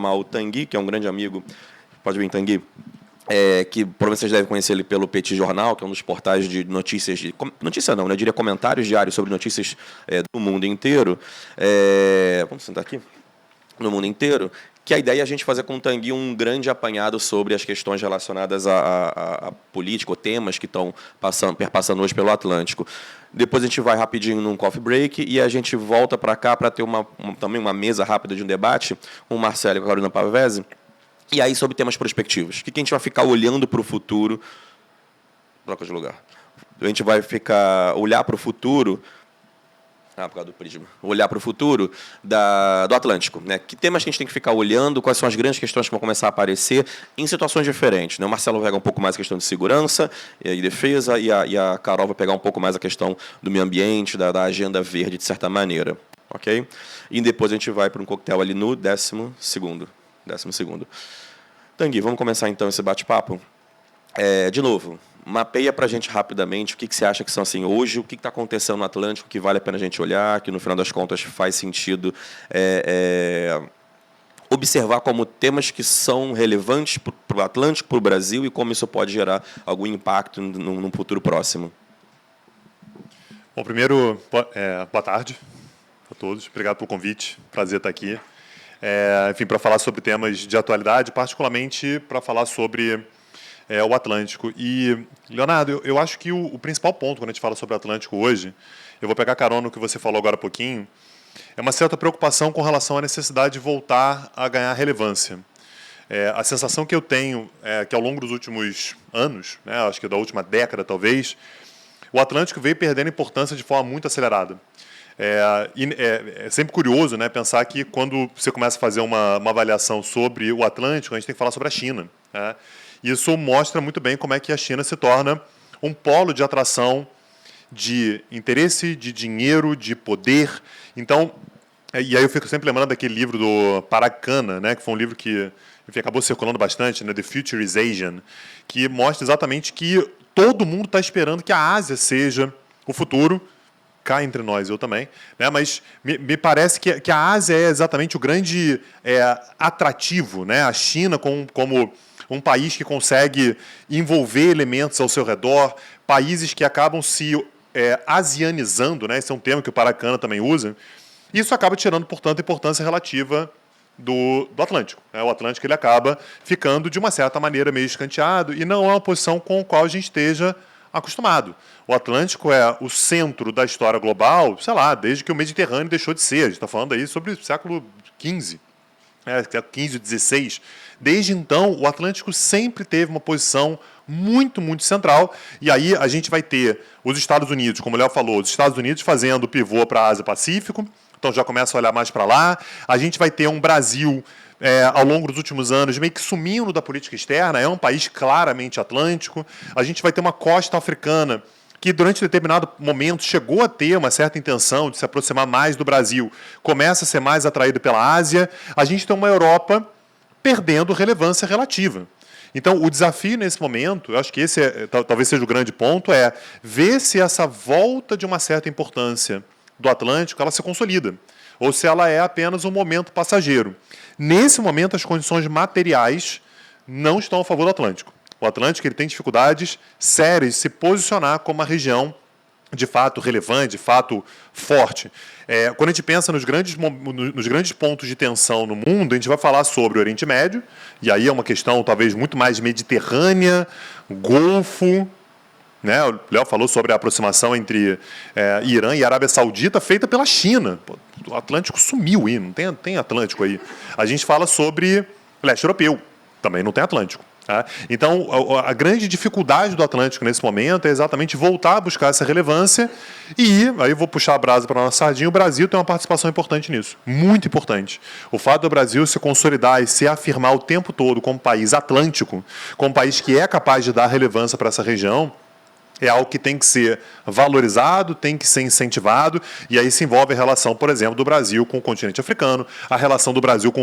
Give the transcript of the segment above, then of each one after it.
chamar o Tanguy, que é um grande amigo. Pode vir, Tanguy. Que provavelmente vocês devem conhecer ele pelo Petit Jornal, que é um dos portais de notícias, notícia não, né? Eu diria comentários diários sobre notícias do mundo inteiro. Vamos sentar aqui? No mundo inteiro. Que a ideia é a gente fazer com o Tanguy um grande apanhado sobre as questões relacionadas a política, ou temas que estão perpassando hoje pelo Atlântico. Depois a gente vai rapidinho num coffee break e a gente volta para cá para ter também uma mesa rápida de um debate com o Marcelo e com a Carolina Pavese. E aí, sobre temas prospectivos. O que a gente vai ficar olhando para o futuro? Troca de lugar. A gente vai olhar para o futuro. Por causa do prisma. Olhar para o futuro do Atlântico. Né? Que temas que a gente tem que ficar olhando, quais são as grandes questões que vão começar a aparecer em situações diferentes. Né? O Marcelo vai pegar um pouco mais a questão de segurança e defesa, e a Carol vai pegar um pouco mais a questão do meio ambiente, da agenda verde, de certa maneira. Ok? E depois a gente vai para um coquetel ali no 12º. Tanguy, vamos começar então esse bate-papo? De novo, mapeia para a gente rapidamente o que você acha que são, assim, hoje, o que está acontecendo no Atlântico, que vale a pena a gente olhar, que no final das contas faz sentido observar como temas que são relevantes para o Atlântico, para o Brasil, e como isso pode gerar algum impacto num futuro próximo. Bom, primeiro, boa tarde a todos. Obrigado pelo convite. Prazer estar aqui. Enfim, para falar sobre temas de atualidade, particularmente para falar sobre o Atlântico. E, Leonardo, eu acho que o principal ponto quando a gente fala sobre o Atlântico hoje, eu vou pegar carona no que você falou agora há pouquinho, é uma certa preocupação com relação à necessidade de voltar a ganhar relevância. A sensação que eu tenho é que ao longo dos últimos anos, né, acho que da última década talvez, o Atlântico veio perdendo importância de forma muito acelerada. É sempre curioso, né, pensar que quando você começa a fazer uma avaliação sobre o Atlântico, a gente tem que falar sobre a China. Né? Isso mostra muito bem como é que a China se torna um polo de atração de interesse, de dinheiro, de poder. Então, e aí eu fico sempre lembrando daquele livro do Parag Khanna, né, que foi um livro que enfim, acabou circulando bastante, né, The Future is Asian, que mostra exatamente que todo mundo está esperando que a Ásia seja o futuro, cá entre nós, eu também, né? Mas me parece que a Ásia é exatamente o grande atrativo, né? A China como um país que consegue envolver elementos ao seu redor, países que acabam se asianizando, né? Esse é um termo que o Parag Khanna também usa. Isso acaba tirando, portanto, a importância relativa do Atlântico. Né? O Atlântico ele acaba ficando, de uma certa maneira, meio escanteado e não é uma posição com a qual a gente esteja acostumado. O Atlântico é o centro da história global, sei lá, desde que o Mediterrâneo deixou de ser. A gente está falando aí sobre o século XV, século XV, XVI. Desde então, o Atlântico sempre teve uma posição muito, muito central. E aí a gente vai ter os Estados Unidos, como o Léo falou, os Estados Unidos fazendo o pivô para a Ásia-Pacífico. Então já começa a olhar mais para lá. A gente vai ter um Brasil ao longo dos últimos anos, meio que sumindo da política externa, é um país claramente atlântico. A gente vai ter uma costa africana que, durante determinado momento, chegou a ter uma certa intenção de se aproximar mais do Brasil, começa a ser mais atraído pela Ásia. A gente tem uma Europa perdendo relevância relativa. Então, o desafio nesse momento, eu acho que esse talvez seja o grande ponto, é ver se essa volta de uma certa importância do Atlântico ela se consolida, ou se ela é apenas um momento passageiro. Nesse momento, as condições materiais não estão a favor do Atlântico. O Atlântico ele tem dificuldades sérias de se posicionar como uma região de fato relevante, de fato forte. Quando a gente pensa nos grandes pontos de tensão no mundo, a gente vai falar sobre o Oriente Médio, e aí é uma questão talvez muito mais mediterrânea, Golfo. Né? O Léo falou sobre a aproximação entre Irã e Arábia Saudita feita pela China. Pô, o Atlântico sumiu aí, não tem Atlântico aí. A gente fala sobre leste europeu, também não tem Atlântico. Tá? Então, a grande dificuldade do Atlântico nesse momento é exatamente voltar a buscar essa relevância e, aí eu vou puxar a brasa para a nossa sardinha, o Brasil tem uma participação importante nisso, muito importante. O fato do Brasil se consolidar e se afirmar o tempo todo como país atlântico, como país que é capaz de dar relevância para essa região, é algo que tem que ser valorizado, tem que ser incentivado, e aí se envolve a relação, por exemplo, do Brasil com o continente africano, a relação do Brasil com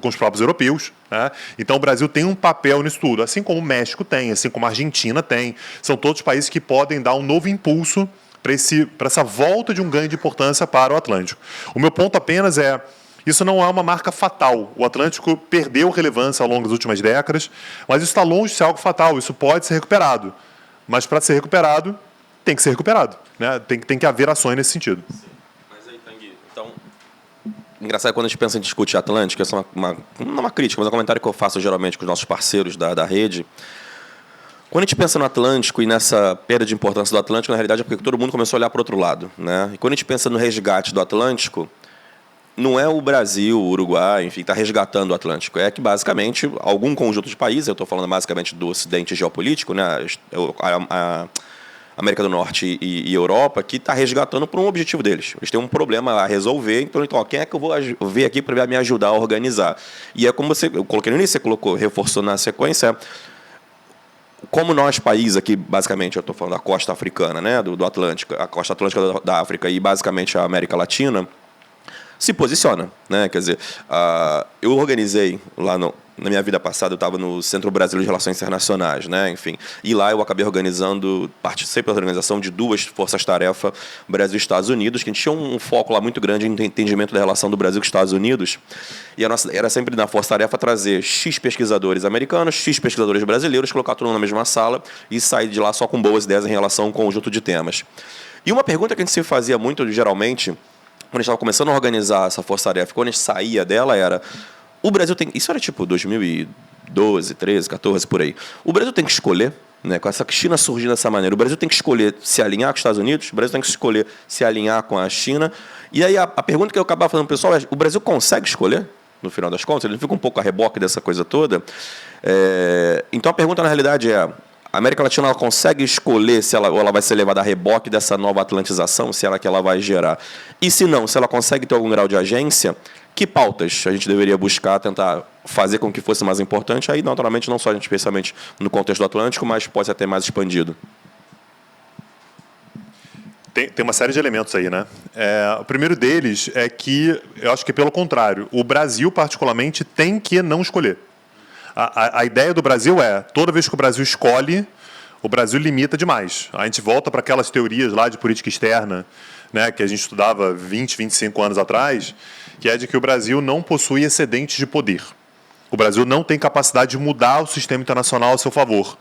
os próprios europeus. Né? Então, o Brasil tem um papel nisso tudo, assim como o México tem, assim como a Argentina tem. São todos países que podem dar um novo impulso para essa volta de um ganho de importância para o Atlântico. O meu ponto apenas é Isso não é uma marca fatal. O Atlântico perdeu relevância ao longo das últimas décadas, mas isso está longe de ser algo fatal. Isso pode ser recuperado. Mas, para ser recuperado, tem que ser recuperado, né? Tem que haver ações nesse sentido. Mas aí, Tanguy, então, engraçado quando a gente pensa em discutir Atlântico, essa é não uma crítica, mas é um comentário que eu faço geralmente com os nossos parceiros da rede. Quando a gente pensa no Atlântico e nessa perda de importância do Atlântico, na realidade é porque todo mundo começou a olhar para o outro lado, né? E quando a gente pensa no resgate do Atlântico, não é o Brasil, o Uruguai, enfim, está resgatando o Atlântico. É que, basicamente, algum conjunto de países, eu estou falando basicamente do Ocidente geopolítico, né? A América do Norte e Europa, que está resgatando por um objetivo deles. Eles têm um problema a resolver, então quem é que eu vou ver aqui para me ajudar a organizar? E é como eu coloquei no início, reforçou na sequência. Como nós, países aqui, basicamente, eu estou falando da costa africana, né, do Atlântico, a costa atlântica da África e, basicamente, a América Latina, se posiciona, né? Quer dizer, eu organizei lá na minha vida passada, eu estava no Centro Brasileiro de Relações Internacionais, né? Enfim, e lá eu acabei participei da organização de 2 forças-tarefa Brasil e Estados Unidos, que a gente tinha um foco lá muito grande em entendimento da relação do Brasil com os Estados Unidos, e a nossa era sempre na força-tarefa trazer X pesquisadores americanos, X pesquisadores brasileiros, colocar tudo na mesma sala e sair de lá só com boas ideias em relação a um conjunto de temas. E uma pergunta que a gente se fazia muito, geralmente, quando a gente estava começando a organizar essa força-tarefa, quando a gente saía dela, era... O Brasil tem... Isso era tipo 2012, 13, 14, por aí. O Brasil tem que escolher, né, com essa China surgindo dessa maneira, o Brasil tem que escolher se alinhar com os Estados Unidos, o Brasil tem que escolher se alinhar com a China. E aí a pergunta que eu acabava fazendo para o pessoal é: o Brasil consegue escolher, no final das contas? Ele fica um pouco a reboque dessa coisa toda. Então a pergunta, na realidade, é: a América Latina ela consegue escolher se ela vai ser levada a reboque dessa nova atlantização, se ela que ela vai gerar? E se não, se ela consegue ter algum grau de agência, que pautas a gente deveria buscar, tentar fazer com que fosse mais importante? Aí, naturalmente, não só a gente, especialmente no contexto do Atlântico, mas pode ser até mais expandido. Tem uma série de elementos aí, né? O primeiro deles é que, eu acho que pelo contrário, o Brasil, particularmente, tem que não escolher. A ideia do Brasil é, toda vez que o Brasil escolhe, o Brasil limita demais. A gente volta para aquelas teorias lá de política externa, né, que a gente estudava 20, 25 anos atrás, que é de que o Brasil não possui excedentes de poder. O Brasil não tem capacidade de mudar o sistema internacional a seu favor.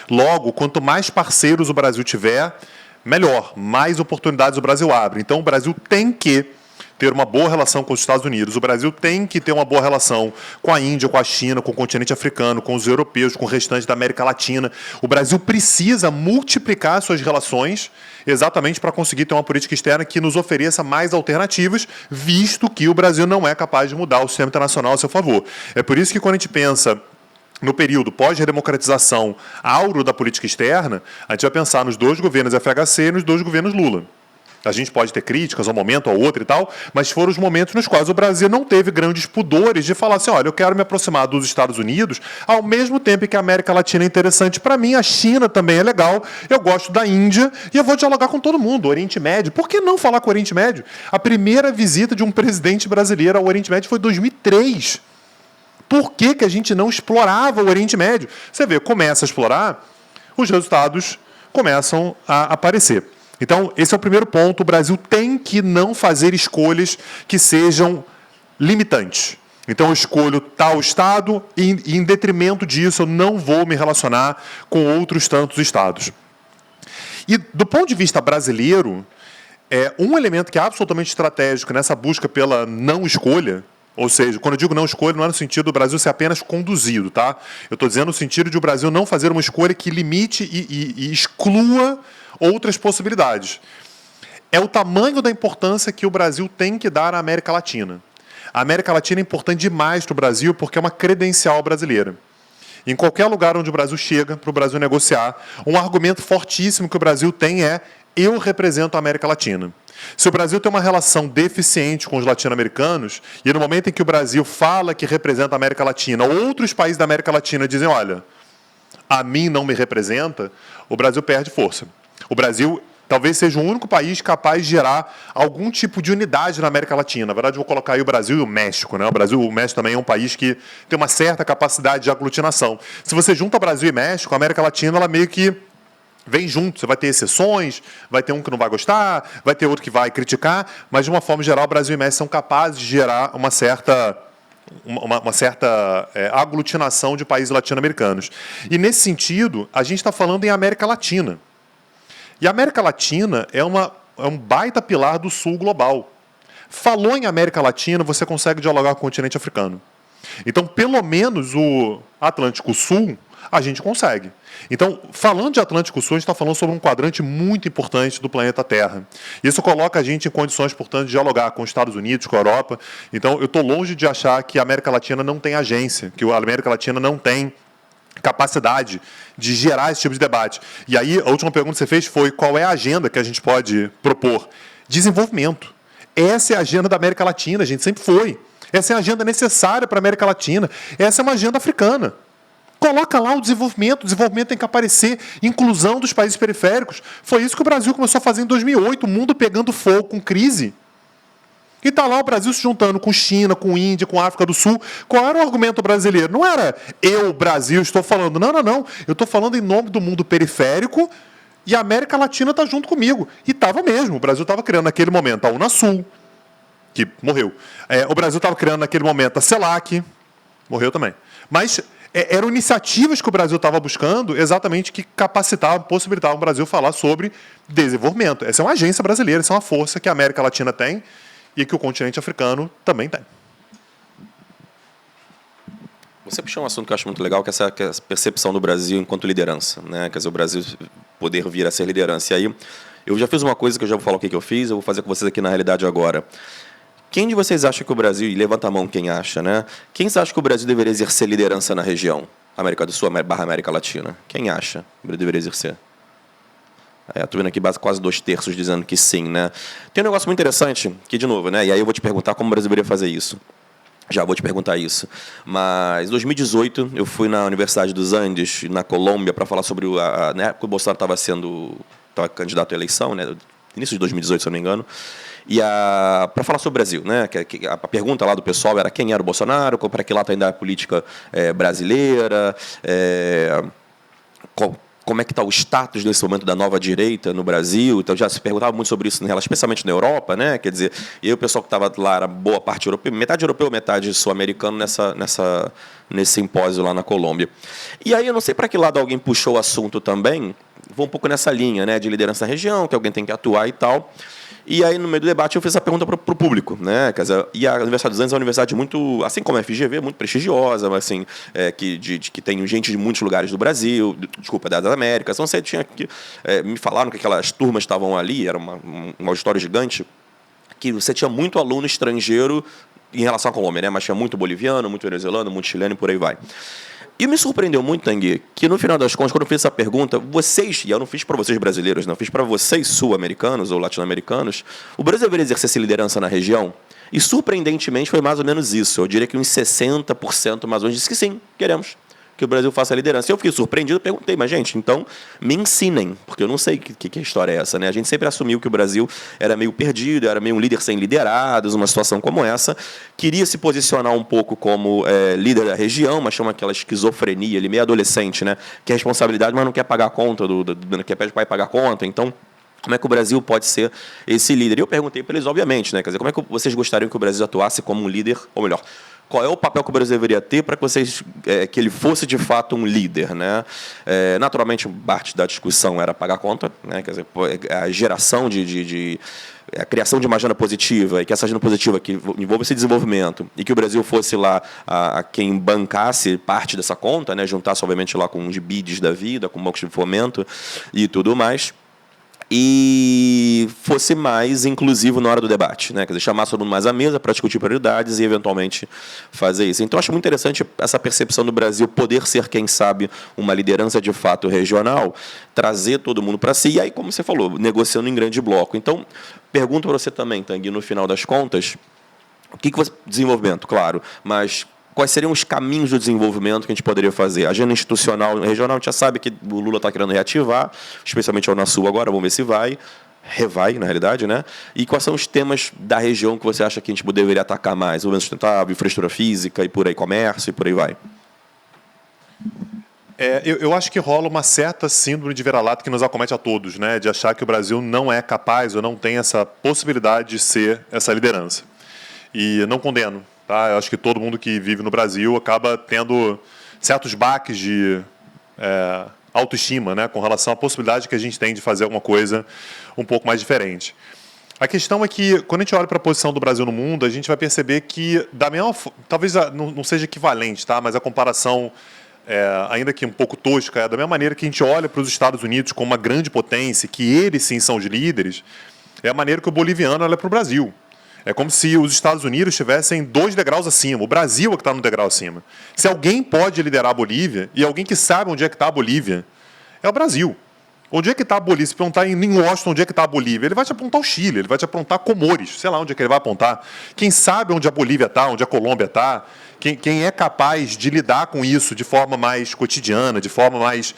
Logo, quanto mais parceiros o Brasil tiver, melhor, mais oportunidades o Brasil abre. Então, o Brasil tem que ter uma boa relação com os Estados Unidos, o Brasil tem que ter uma boa relação com a Índia, com a China, com o continente africano, com os europeus, com o restante da América Latina. O Brasil precisa multiplicar suas relações exatamente para conseguir ter uma política externa que nos ofereça mais alternativas, visto que o Brasil não é capaz de mudar o sistema internacional a seu favor. É por isso que, quando a gente pensa no período pós-redemocratização áureo da política externa, a gente vai pensar nos 2 governos FHC e nos 2 governos Lula. A gente pode ter críticas a um momento, ao outro e tal, mas foram os momentos nos quais o Brasil não teve grandes pudores de falar assim: olha, eu quero me aproximar dos Estados Unidos, ao mesmo tempo que a América Latina é interessante para mim, a China também é legal, eu gosto da Índia e eu vou dialogar com todo mundo. O Oriente Médio, por que não falar com o Oriente Médio? A primeira visita de um presidente brasileiro ao Oriente Médio foi em 2003. Por que a gente não explorava o Oriente Médio? Você vê, começa a explorar, os resultados começam a aparecer. Então, esse é o primeiro ponto. O Brasil tem que não fazer escolhas que sejam limitantes. Então, eu escolho tal estado e, em detrimento disso, eu não vou me relacionar com outros tantos estados. E, do ponto de vista brasileiro, um elemento que é absolutamente estratégico nessa busca pela não escolha, ou seja, quando eu digo não escolha, não é no sentido do Brasil ser apenas conduzido, tá? Eu estou dizendo no sentido de o Brasil não fazer uma escolha que limite e exclua outras possibilidades. É o tamanho da importância que o Brasil tem que dar à América Latina. A América Latina é importante demais para o Brasil porque é uma credencial brasileira. Em qualquer lugar onde o Brasil chega para o Brasil negociar, um argumento fortíssimo que o Brasil tem é: eu represento a América Latina. Se o Brasil tem uma relação deficiente com os latino-americanos, e no momento em que o Brasil fala que representa a América Latina, outros países da América Latina dizem: olha, a mim não me representa, o Brasil perde força. O Brasil talvez seja o único país capaz de gerar algum tipo de unidade na América Latina. Na verdade, eu vou colocar aí o Brasil e o México, né? O México também é um país que tem uma certa capacidade de aglutinação. Se você junta Brasil e México, a América Latina ela meio que vem junto. Você vai ter exceções, vai ter um que não vai gostar, vai ter outro que vai criticar, mas, de uma forma geral, o Brasil e México são capazes de gerar uma certa aglutinação de países latino-americanos. E, nesse sentido, a gente está falando em América Latina. E a América Latina é um baita pilar do sul global. Falou em América Latina, você consegue dialogar com o continente africano. Então, pelo menos o Atlântico Sul, a gente consegue. Então, falando de Atlântico Sul, a gente está falando sobre um quadrante muito importante do planeta Terra. Isso coloca a gente em condições, portanto, de dialogar com os Estados Unidos, com a Europa. Então, eu estou longe de achar que a América Latina não tem agência, que a América Latina não tem capacidade de gerar esse tipo de debate. E aí, a última pergunta que você fez foi qual é a agenda que a gente pode propor? Desenvolvimento. Essa é a agenda da América Latina, a gente sempre foi. Essa é a agenda necessária para a América Latina. Essa é uma agenda africana. Coloca lá o desenvolvimento tem que aparecer, inclusão dos países periféricos. Foi isso que o Brasil começou a fazer em 2008, o mundo pegando fogo, com crise. E está lá o Brasil se juntando com China, com Índia, com África do Sul. Qual era o argumento brasileiro? Não era eu, Brasil, estou falando. Não. Eu estou falando em nome do mundo periférico e a América Latina está junto comigo. E estava mesmo. O Brasil estava criando naquele momento a Unasul, que morreu. O Brasil estava criando naquele momento a CELAC, morreu também. Mas eram iniciativas que o Brasil estava buscando exatamente que capacitavam, possibilitavam o Brasil falar sobre desenvolvimento. Essa é uma agência brasileira, essa é uma força que a América Latina tem e que o continente africano também tem. Você puxou um assunto que eu acho muito legal, que é essa percepção do Brasil enquanto liderança, né? Quer dizer, o Brasil poder vir a ser liderança. E aí, eu já fiz uma coisa que eu já vou falar o que eu fiz, eu vou fazer com vocês aqui na realidade agora. Quem de vocês acha que o Brasil, e levanta a mão quem acha, né? Quem acha que o Brasil deveria exercer liderança na região? América do Sul, América Latina. Quem acha que ele deveria exercer? Estou vendo aqui quase 2/3 dizendo que sim, né? Tem um negócio muito interessante, que, de novo, né? E aí eu vou te perguntar como o Brasil deveria fazer isso. Já vou te perguntar isso. Mas, em 2018, eu fui na Universidade dos Andes, na Colômbia, para falar sobre na época o Bolsonaro estava candidato à eleição, né? Início de 2018, se eu não me engano. E para falar sobre o Brasil, né? A pergunta lá do pessoal era quem era o Bolsonaro, para que lado ainda a política brasileira, como é que está o status nesse momento da nova direita no Brasil. Então já se perguntava muito sobre isso, especialmente na Europa, né? Quer dizer, e aí o pessoal que estava lá era boa parte europeu, metade sul-americano nesse simpósio lá na Colômbia. E aí eu não sei para que lado alguém puxou o assunto também, vou um pouco nessa linha, né, de liderança na região, que alguém tem que atuar e tal. E aí, no meio do debate, eu fiz essa pergunta para o público, né? Quer dizer, e a Universidade dos Andes é uma universidade muito, assim como a FGV, muito prestigiosa, mas assim, que tem gente de muitos lugares do Brasil, das Américas. Então, você tinha que me falaram que aquelas turmas estavam ali, era um auditório gigante, que você tinha muito aluno estrangeiro em relação à Colômbia, né? Mas tinha muito boliviano, muito venezuelano, muito chileno e por aí vai. E me surpreendeu muito, Tanguy, que no final das contas, quando eu fiz essa pergunta, vocês, e eu não fiz para vocês brasileiros, não, eu fiz para vocês sul-americanos ou latino-americanos, o Brasil deveria exercer essa liderança na região? E surpreendentemente foi mais ou menos isso. Eu diria que uns 60% mais ou menos disse que sim, queremos que o Brasil faça a liderança. Eu fiquei surpreendido, perguntei, mas gente, então me ensinem, porque eu não sei que história é essa, né? A gente sempre assumiu que o Brasil era meio perdido, era meio um líder sem liderados, uma situação como essa. Queria se posicionar um pouco como líder da região, mas chama aquela esquizofrenia, ele meio adolescente, né? Quer responsabilidade, mas não quer pagar a conta, quer pedir para pagar a conta, então como é que o Brasil pode ser esse líder? E eu perguntei para eles, obviamente, né? Quer dizer, como é que vocês gostariam que o Brasil atuasse como um líder, ou melhor, qual é o papel que o Brasil deveria ter para que ele fosse de fato um líder, né? Naturalmente, parte da discussão era pagar a conta, né? Quer dizer, a geração a criação de uma agenda positiva, e que essa agenda positiva que envolva esse desenvolvimento, e que o Brasil fosse lá a quem bancasse parte dessa conta, né? Juntasse, obviamente, lá com os BIDs da vida, com bancos de fomento e tudo mais, e fosse mais inclusivo na hora do debate, né? Quer dizer, chamar todo mundo mais à mesa para discutir prioridades e, eventualmente, fazer isso. Então, acho muito interessante essa percepção do Brasil poder ser, quem sabe, uma liderança de fato regional, trazer todo mundo para si, e aí, como você falou, negociando em grande bloco. Então, pergunto para você também, Tanguy, no final das contas, o que você... Desenvolvimento, claro, mas quais seriam os caminhos do desenvolvimento que a gente poderia fazer? A agenda institucional regional, a gente já sabe que o Lula está querendo reativar, especialmente ao Unasul agora, vamos ver se revai, na realidade, né? E quais são os temas da região que você acha que a gente deveria atacar mais? Desenvolvimento sustentável, infraestrutura física, e por aí, comércio, e por aí vai. Eu acho que rola uma certa síndrome de vira-lata que nos acomete a todos, né? De achar que o Brasil não é capaz ou não tem essa possibilidade de ser essa liderança. E não condeno, tá? Eu acho que todo mundo que vive no Brasil acaba tendo certos baques de autoestima, né? Com relação à possibilidade que a gente tem de fazer alguma coisa um pouco mais diferente. A questão é que, quando a gente olha para a posição do Brasil no mundo, a gente vai perceber que, da mesma, talvez não seja equivalente, tá? Mas a comparação, ainda que um pouco tosca, é da mesma maneira que a gente olha para os Estados Unidos como uma grande potência, que eles sim são os líderes, é a maneira que o boliviano olha para o Brasil. É como se os Estados Unidos estivessem 2 degraus acima. O Brasil é que está no degrau acima. Se alguém pode liderar a Bolívia, e alguém que sabe onde é que está a Bolívia, é o Brasil. Onde é que está a Bolívia? Se perguntar em Washington onde é que está a Bolívia, ele vai te apontar o Chile, ele vai te apontar Comores, sei lá onde é que ele vai apontar. Quem sabe onde a Bolívia está, onde a Colômbia está, quem é capaz de lidar com isso de forma mais cotidiana, de forma mais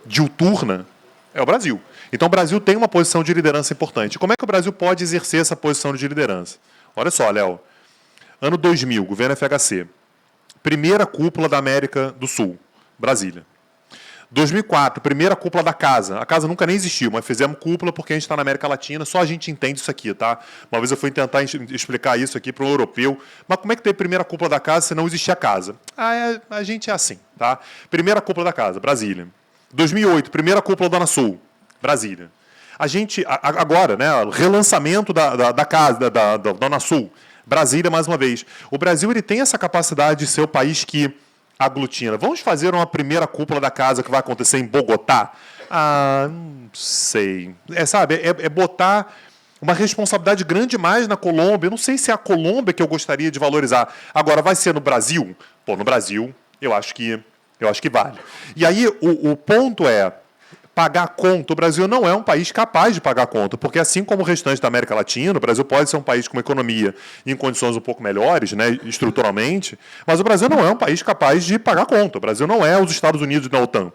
diuturna, é o Brasil. Então o Brasil tem uma posição de liderança importante. Como é que o Brasil pode exercer essa posição de liderança? Olha só, Léo. Ano 2000, governo FHC. Primeira cúpula da América do Sul, Brasília. 2004, primeira cúpula da Casa. A Casa nunca nem existiu, mas fizemos cúpula porque a gente está na América Latina, só a gente entende isso aqui, tá? Uma vez eu fui tentar explicar isso aqui para um europeu, mas como é que teve primeira cúpula da Casa se não existia Casa? A gente é assim, tá? Primeira cúpula da Casa, Brasília. 2008, primeira cúpula da Anasul, Brasília. A gente, agora, né, relançamento da Casa, da Anasul, Brasília mais uma vez. O Brasil ele tem essa capacidade de ser o país que aglutina. Vamos fazer uma primeira cúpula da Casa que vai acontecer em Bogotá? Não sei. É botar uma responsabilidade grande demais na Colômbia. Eu não sei se é a Colômbia que eu gostaria de valorizar. Agora, vai ser no Brasil? Pô, no Brasil, eu acho que vale. E aí, o ponto é pagar a conta. O Brasil não é um país capaz de pagar a conta, porque assim como o restante da América Latina, o Brasil pode ser um país com uma economia em condições um pouco melhores, né, estruturalmente, mas o Brasil não é um país capaz de pagar a conta. O Brasil não é os Estados Unidos da OTAN.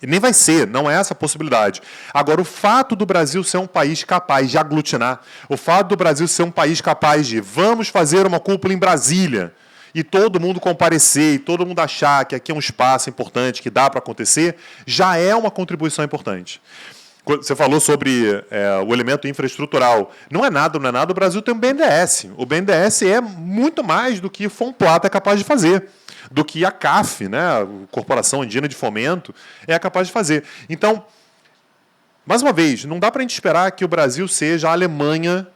E nem vai ser, não é essa a possibilidade. Agora, o fato do Brasil ser um país capaz de aglutinar, o fato do Brasil ser um país capaz de vamos fazer uma cúpula em Brasília, e todo mundo comparecer, e todo mundo achar que aqui é um espaço importante, que dá para acontecer, já é uma contribuição importante. Você falou sobre o elemento infraestrutural. Não é nada, o Brasil tem um BNDES. O BNDES é muito mais do que o Fomplata é capaz de fazer, do que a CAF, né, a Corporação Andina de Fomento, é capaz de fazer. Então, mais uma vez, não dá para a gente esperar que o Brasil seja a Alemanha,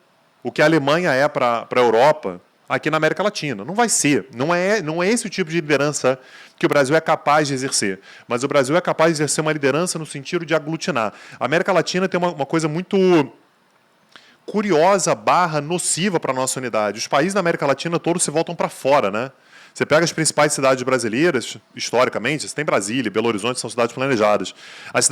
o que a Alemanha é para a Europa, aqui na América Latina. Não vai ser. Não é esse o tipo de liderança que o Brasil é capaz de exercer. Mas o Brasil é capaz de exercer uma liderança no sentido de aglutinar. A América Latina tem uma coisa muito curiosa, nociva para a nossa unidade. Os países da América Latina todos se voltam para fora, né? Você pega as principais cidades brasileiras, historicamente, você tem Brasília, Belo Horizonte, são cidades planejadas. As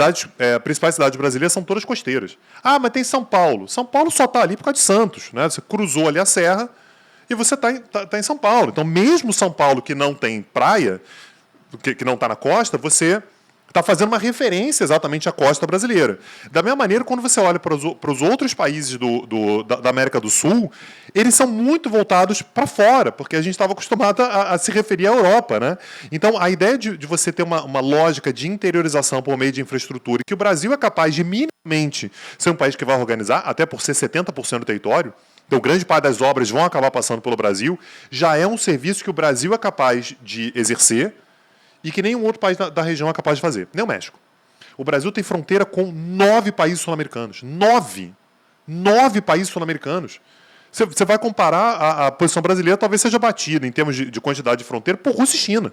principais cidades brasileiras são todas costeiras. Mas tem São Paulo. São Paulo só está ali por causa de Santos, né? Você cruzou ali a serra e você está em São Paulo. Então, mesmo São Paulo, que não tem praia, que não está na costa, você está fazendo uma referência exatamente à costa brasileira. Da mesma maneira, quando você olha para os outros países da América do Sul, eles são muito voltados para fora, porque a gente estava acostumado a se referir à Europa, né? Então, a ideia de você ter uma lógica de interiorização por meio de infraestrutura, e que o Brasil é capaz de minimamente ser um país que vai organizar, até por ser 70% do território, então, grande parte das obras vão acabar passando pelo Brasil, já é um serviço que o Brasil é capaz de exercer e que nenhum outro país da região é capaz de fazer, nem o México. O Brasil tem fronteira com 9 países sul-americanos. 9! 9 países sul-americanos. Você vai comparar a posição brasileira, talvez seja batida em termos de quantidade de fronteira por Rússia e China.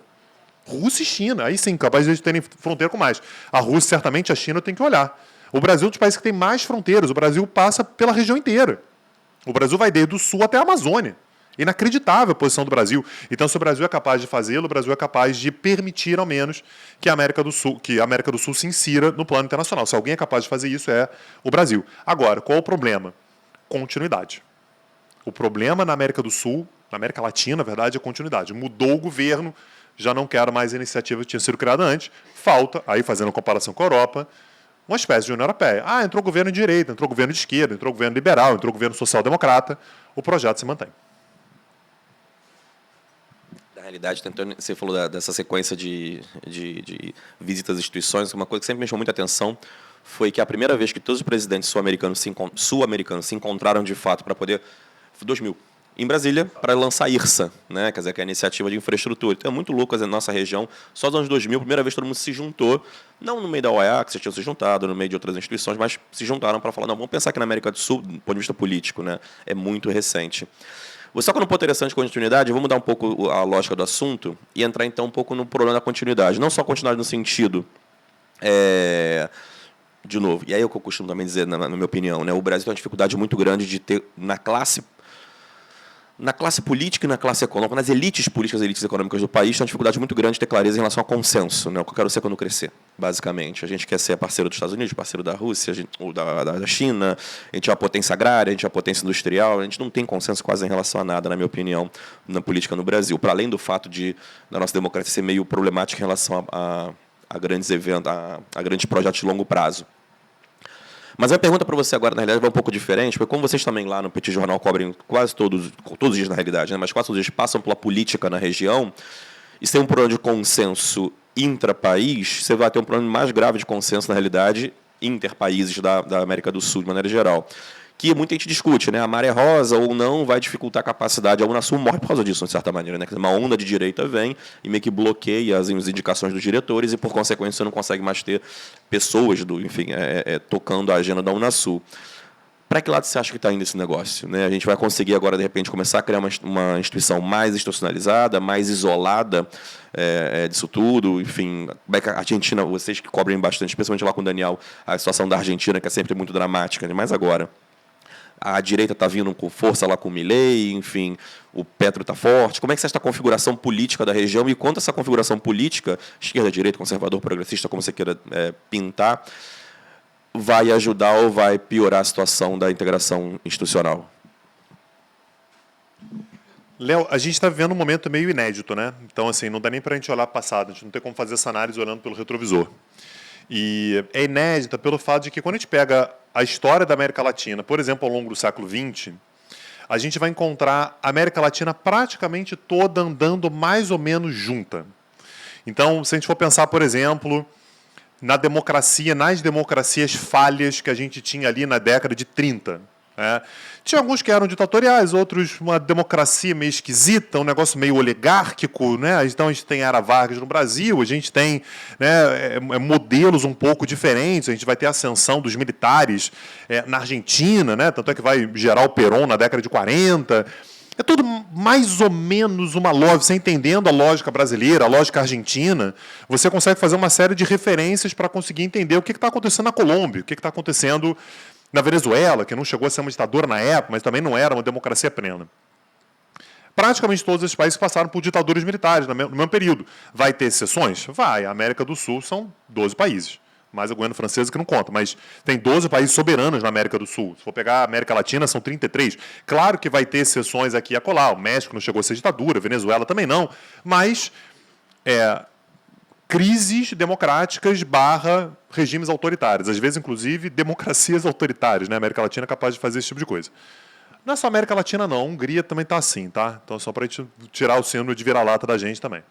Rússia e China, aí sim, capaz de terem fronteira com mais. A Rússia, certamente, a China tem que olhar. O Brasil é um dos países que tem mais fronteiras. O Brasil passa pela região inteira. O Brasil vai desde o sul até a Amazônia. Inacreditável a posição do Brasil. Então, se o Brasil é capaz de fazê-lo, o Brasil é capaz de permitir, ao menos, que a América do Sul se insira no plano internacional. Se alguém é capaz de fazer isso, é o Brasil. Agora, qual o problema? Continuidade. O problema na América do Sul, na América Latina, na verdade, é continuidade. Mudou o governo, já não quero mais a iniciativa que tinha sido criada antes. Falta, aí fazendo uma comparação com a Europa, uma espécie de União Europeia. Entrou governo de direita, entrou governo de esquerda, entrou governo liberal, entrou governo social-democrata, o projeto se mantém. realidade, você falou dessa sequência de visitas às instituições, uma coisa que sempre me chamou muita atenção foi que a primeira vez que todos os presidentes sul-americanos se encontraram de fato para poder... 2000, em Brasília, para lançar a IRSA, né? Quer dizer, que é a iniciativa de infraestrutura. Então é muito louco a nossa região. Só nos anos 2000, primeira vez todo mundo se juntou, não no meio da OEA, que vocês tinham se juntado, no meio de outras instituições, mas se juntaram para falar, não, vamos pensar aqui na América do Sul, do ponto de vista político, né? É muito recente. Só que no ponto interessante de continuidade, eu vou mudar um pouco a lógica do assunto e entrar então um pouco no problema da continuidade. Não só continuidade no sentido... de novo, e aí é o que eu costumo também dizer, na minha opinião, né? O Brasil tem uma dificuldade muito grande de ter, na classe política e na classe econômica, nas elites políticas e elites econômicas do país, tem uma dificuldade muito grande de ter clareza em relação ao consenso, né? O que eu quero ser quando crescer, basicamente. A gente quer ser parceiro dos Estados Unidos, parceiro da Rússia, ou da China, a gente é uma potência agrária, a gente é uma potência industrial, a gente não tem consenso quase em relação a nada, na minha opinião, na política no Brasil, para além do fato da nossa democracia ser meio problemática em relação a grandes eventos, a grandes projetos de longo prazo. Mas a pergunta para você agora, na realidade, vai um pouco diferente, porque como vocês também lá no Petit Jornal cobrem quase todos os dias, na realidade, né, mas quase todos os dias passam pela política na região, e se tem um problema de consenso intra-país, você vai ter um problema mais grave de consenso, na realidade, interpaíses da América do Sul, de maneira geral. Que muita gente discute, né? A maré rosa ou não vai dificultar a capacidade. A Unasul morre por causa disso, de certa maneira, né? Uma onda de direita vem e meio que bloqueia as indicações dos diretores e, por consequência, você não consegue mais ter pessoas tocando a agenda da Unasul. Para que lado você acha que está indo esse negócio? Né? A gente vai conseguir agora, de repente, começar a criar uma instituição mais institucionalizada, mais isolada disso tudo? Enfim, como é que a Argentina, vocês que cobrem bastante, especialmente lá com o Daniel, a situação da Argentina, que é sempre muito dramática, né? Mas agora... A direita está vindo com força lá com o Milei, enfim, o Petro está forte. Como é que você acha a configuração política da região e quanto essa configuração política, esquerda, direita, conservador, progressista, como você queira pintar, vai ajudar ou vai piorar a situação da integração institucional? Léo, a gente está vivendo um momento meio inédito, né? Então, assim, não dá nem para a gente olhar para o passado, a gente não tem como fazer essa análise olhando pelo retrovisor. E é inédita pelo fato de que quando a gente pega a história da América Latina, por exemplo, ao longo do século XX, a gente vai encontrar a América Latina praticamente toda andando mais ou menos junta. Então, se a gente for pensar, por exemplo, nas democracias falhas que a gente tinha ali na década de 30, né? Tinha alguns que eram ditatoriais, outros uma democracia meio esquisita, um negócio meio oligárquico, né? Então a gente tem Era Vargas no Brasil, a gente tem, né, modelos um pouco diferentes, a gente vai ter a ascensão dos militares na Argentina, né? Tanto é que vai gerar o Perón na década de 40. É tudo mais ou menos uma lógica, você entendendo a lógica brasileira, a lógica argentina, você consegue fazer uma série de referências para conseguir entender o que está acontecendo na Colômbia, o que está acontecendo na Venezuela, que não chegou a ser uma ditadura na época, mas também não era uma democracia plena. Praticamente todos esses países passaram por ditaduras militares no mesmo período. Vai ter exceções? Vai. A América do Sul são 12 países. Mais a Guiana Francesa que não conta, mas tem 12 países soberanos na América do Sul. Se for pegar a América Latina, são 33. Claro que vai ter exceções aqui e acolá. O México não chegou a ser ditadura, a Venezuela também não, mas crises democráticas / regimes autoritários. Às vezes, inclusive, democracias autoritárias. Né? A América Latina é capaz de fazer esse tipo de coisa. Não é só a América Latina, não. A Hungria também está assim, tá? Então, só para a gente tirar o sino de vira-lata da gente também.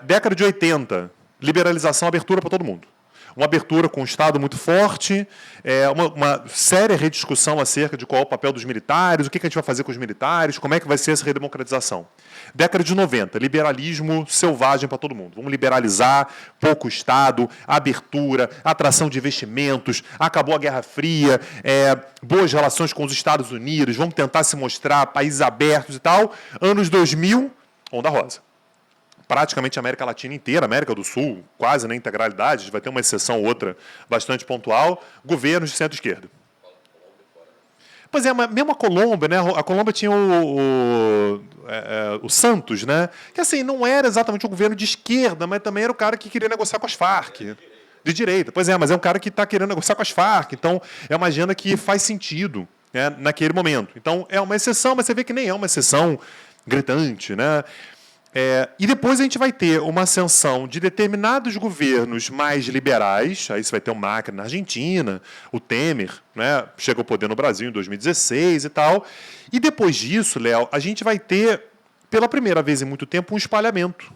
Década de 80, liberalização, abertura para todo mundo. Uma abertura com um Estado muito forte, uma séria rediscussão acerca de qual é o papel dos militares, o que a gente vai fazer com os militares, como é que vai ser essa redemocratização. Década de 90, liberalismo selvagem para todo mundo. Vamos liberalizar, pouco Estado, abertura, atração de investimentos, acabou a Guerra Fria, boas relações com os Estados Unidos, vamos tentar se mostrar países abertos e tal. Anos 2000, onda rosa. Praticamente a América Latina inteira, América do Sul, quase na integralidade, vai ter uma exceção ou outra bastante pontual, governos de centro-esquerda. Pois é, mesmo a Colômbia, né? A Colômbia tinha o Santos, né? Que assim, não era exatamente um governo de esquerda, mas também era o cara que queria negociar com as Farc. De direita. Pois é, mas é um cara que está querendo negociar com as Farc. Então, é uma agenda que faz sentido, né, naquele momento. Então, é uma exceção, mas você vê que nem é uma exceção gritante, né? E depois a gente vai ter uma ascensão de determinados governos mais liberais, aí você vai ter o Macri na Argentina, o Temer, né, chega ao poder no Brasil em 2016 e tal. E depois disso, Léo, a gente vai ter pela primeira vez em muito tempo, um espalhamento.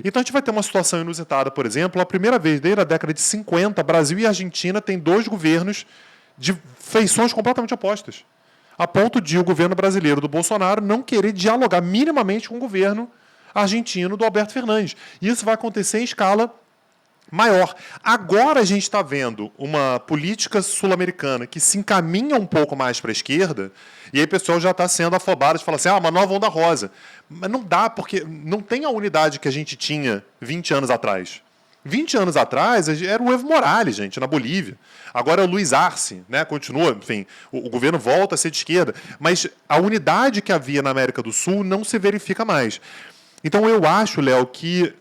Então a gente vai ter uma situação inusitada, por exemplo, a primeira vez desde a década de 50, Brasil e Argentina têm dois governos de feições completamente opostas, a ponto de o governo brasileiro do Bolsonaro não querer dialogar minimamente com o governo argentino do Alberto Fernandes. E isso vai acontecer em escala maior. Agora a gente está vendo uma política sul-americana que se encaminha um pouco mais para a esquerda, e aí o pessoal já está sendo afobado de falar assim, uma nova onda rosa. Mas não dá, porque não tem a unidade que a gente tinha 20 anos atrás. 20 anos atrás era o Evo Morales, gente, na Bolívia. Agora é o Luiz Arce, né? Continua, enfim, o governo volta a ser de esquerda, mas a unidade que havia na América do Sul não se verifica mais. Então eu acho, Léo, que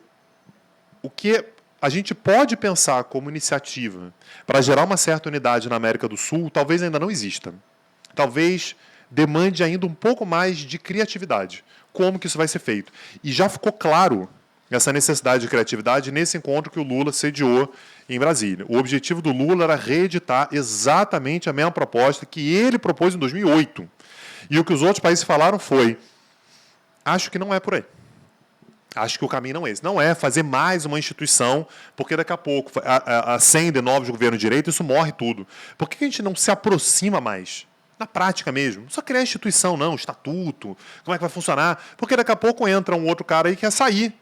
o que a gente pode pensar como iniciativa para gerar uma certa unidade na América do Sul, talvez ainda não exista. Talvez demande ainda um pouco mais de criatividade. Como que isso vai ser feito? E já ficou claro essa necessidade de criatividade nesse encontro que o Lula sediou em Brasília. O objetivo do Lula era reeditar exatamente a mesma proposta que ele propôs em 2008. E o que os outros países falaram foi, acho que não é por aí. Acho que o caminho não é esse. Não é fazer mais uma instituição, porque daqui a pouco acendem novos governos de direita, isso morre tudo. Por que a gente não se aproxima mais? Na prática mesmo. Não só criar instituição, não, estatuto, como é que vai funcionar? Porque daqui a pouco entra um outro cara aí que quer sair.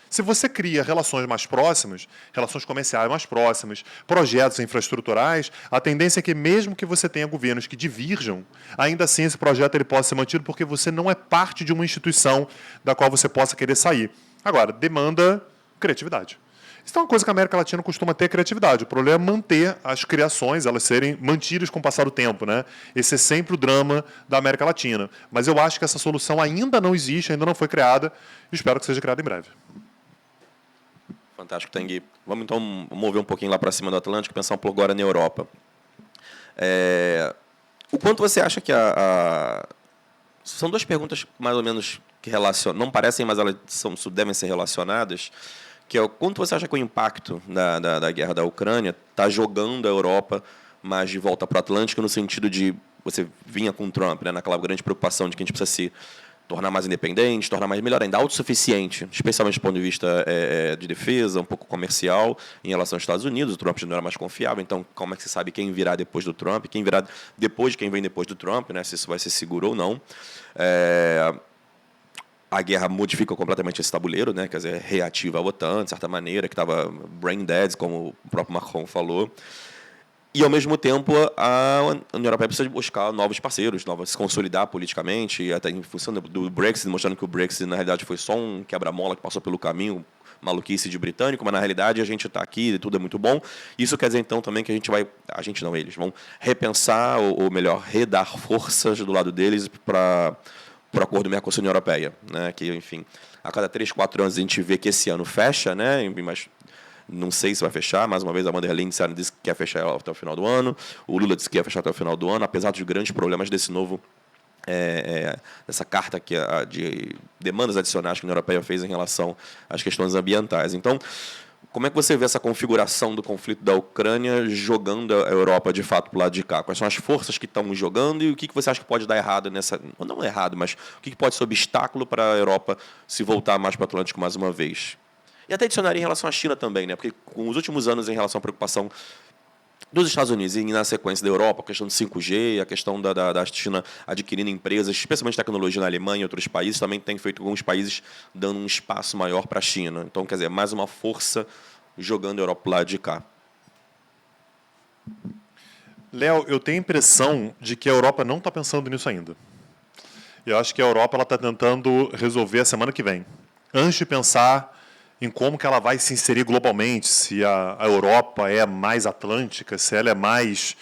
Se você cria relações mais próximas, relações comerciais mais próximas, projetos infraestruturais, a tendência é que mesmo que você tenha governos que divirjam, ainda assim esse projeto ele possa ser mantido porque você não é parte de uma instituição da qual você possa querer sair. Agora, demanda criatividade. Isso é uma coisa que a América Latina costuma ter criatividade. O problema é manter as criações, elas serem mantidas com o passar do tempo, né? Esse é sempre o drama da América Latina. Mas eu acho que essa solução ainda não existe, ainda não foi criada, e espero que seja criada em breve. Fantástico, Tanguy. Vamos então mover um pouquinho lá para cima do Atlântico e pensar um pouco agora na Europa. O quanto você acha que São duas perguntas mais ou menos que relacionam, não parecem, mas elas devem ser relacionadas, que é o quanto você acha que o impacto da guerra da Ucrânia está jogando a Europa mais de volta para o Atlântico, no sentido de você vinha com o Trump, né, naquela grande preocupação de que a gente precisa se tornar mais independente, tornar melhor ainda, autossuficiente, especialmente do ponto de vista de defesa, um pouco comercial, em relação aos Estados Unidos. O Trump já não era mais confiável, então como é que você sabe quem virá depois do Trump, quem virá depois de quem vem depois do Trump, né, se isso vai ser seguro ou não. A guerra modifica completamente esse tabuleiro, né, quer dizer, reativa a OTAN, de certa maneira, que estava brain dead, como o próprio Macron falou. E, ao mesmo tempo, a União Europeia precisa buscar novos parceiros, se consolidar politicamente, e até em função do Brexit, mostrando que o Brexit, na realidade, foi só um quebra-mola que passou pelo caminho, maluquice de britânico, mas, na realidade, a gente está aqui e tudo é muito bom. Isso quer dizer, então, também que eles vão repensar, ou melhor, redar forças do lado deles para o acordo Mercosul-União Europeia, né? Que, enfim, a cada 3, 4 anos a gente vê que esse ano fecha, né? Mas não sei se vai fechar. Mais uma vez, a Van der Leyen disse que quer fechar até o final do ano. O Lula disse que ia fechar até o final do ano, apesar dos grandes problemas desse novo dessa carta de demandas adicionais que a União Europeia fez em relação às questões ambientais. Então, como é que você vê essa configuração do conflito da Ucrânia jogando a Europa, de fato, para o lado de cá? Quais são as forças que estão jogando e o que você acha que pode dar errado nessa... Não errado, mas o que pode ser obstáculo para a Europa se voltar mais para o Atlântico mais uma vez? E até adicionaria em relação à China também, né? Porque com os últimos anos, em relação à preocupação dos Estados Unidos e na sequência da Europa, a questão do 5G, a questão da China adquirindo empresas, especialmente tecnologia na Alemanha e outros países, também tem feito alguns países dando um espaço maior para a China. Então, quer dizer, mais uma força jogando a Europa para o lado de cá. Léo, eu tenho a impressão de que a Europa não está pensando nisso ainda. Eu acho que a Europa está tentando resolver a semana que vem. Antes de pensar em como que ela vai se inserir globalmente, se a Europa é mais atlântica, se ela é mais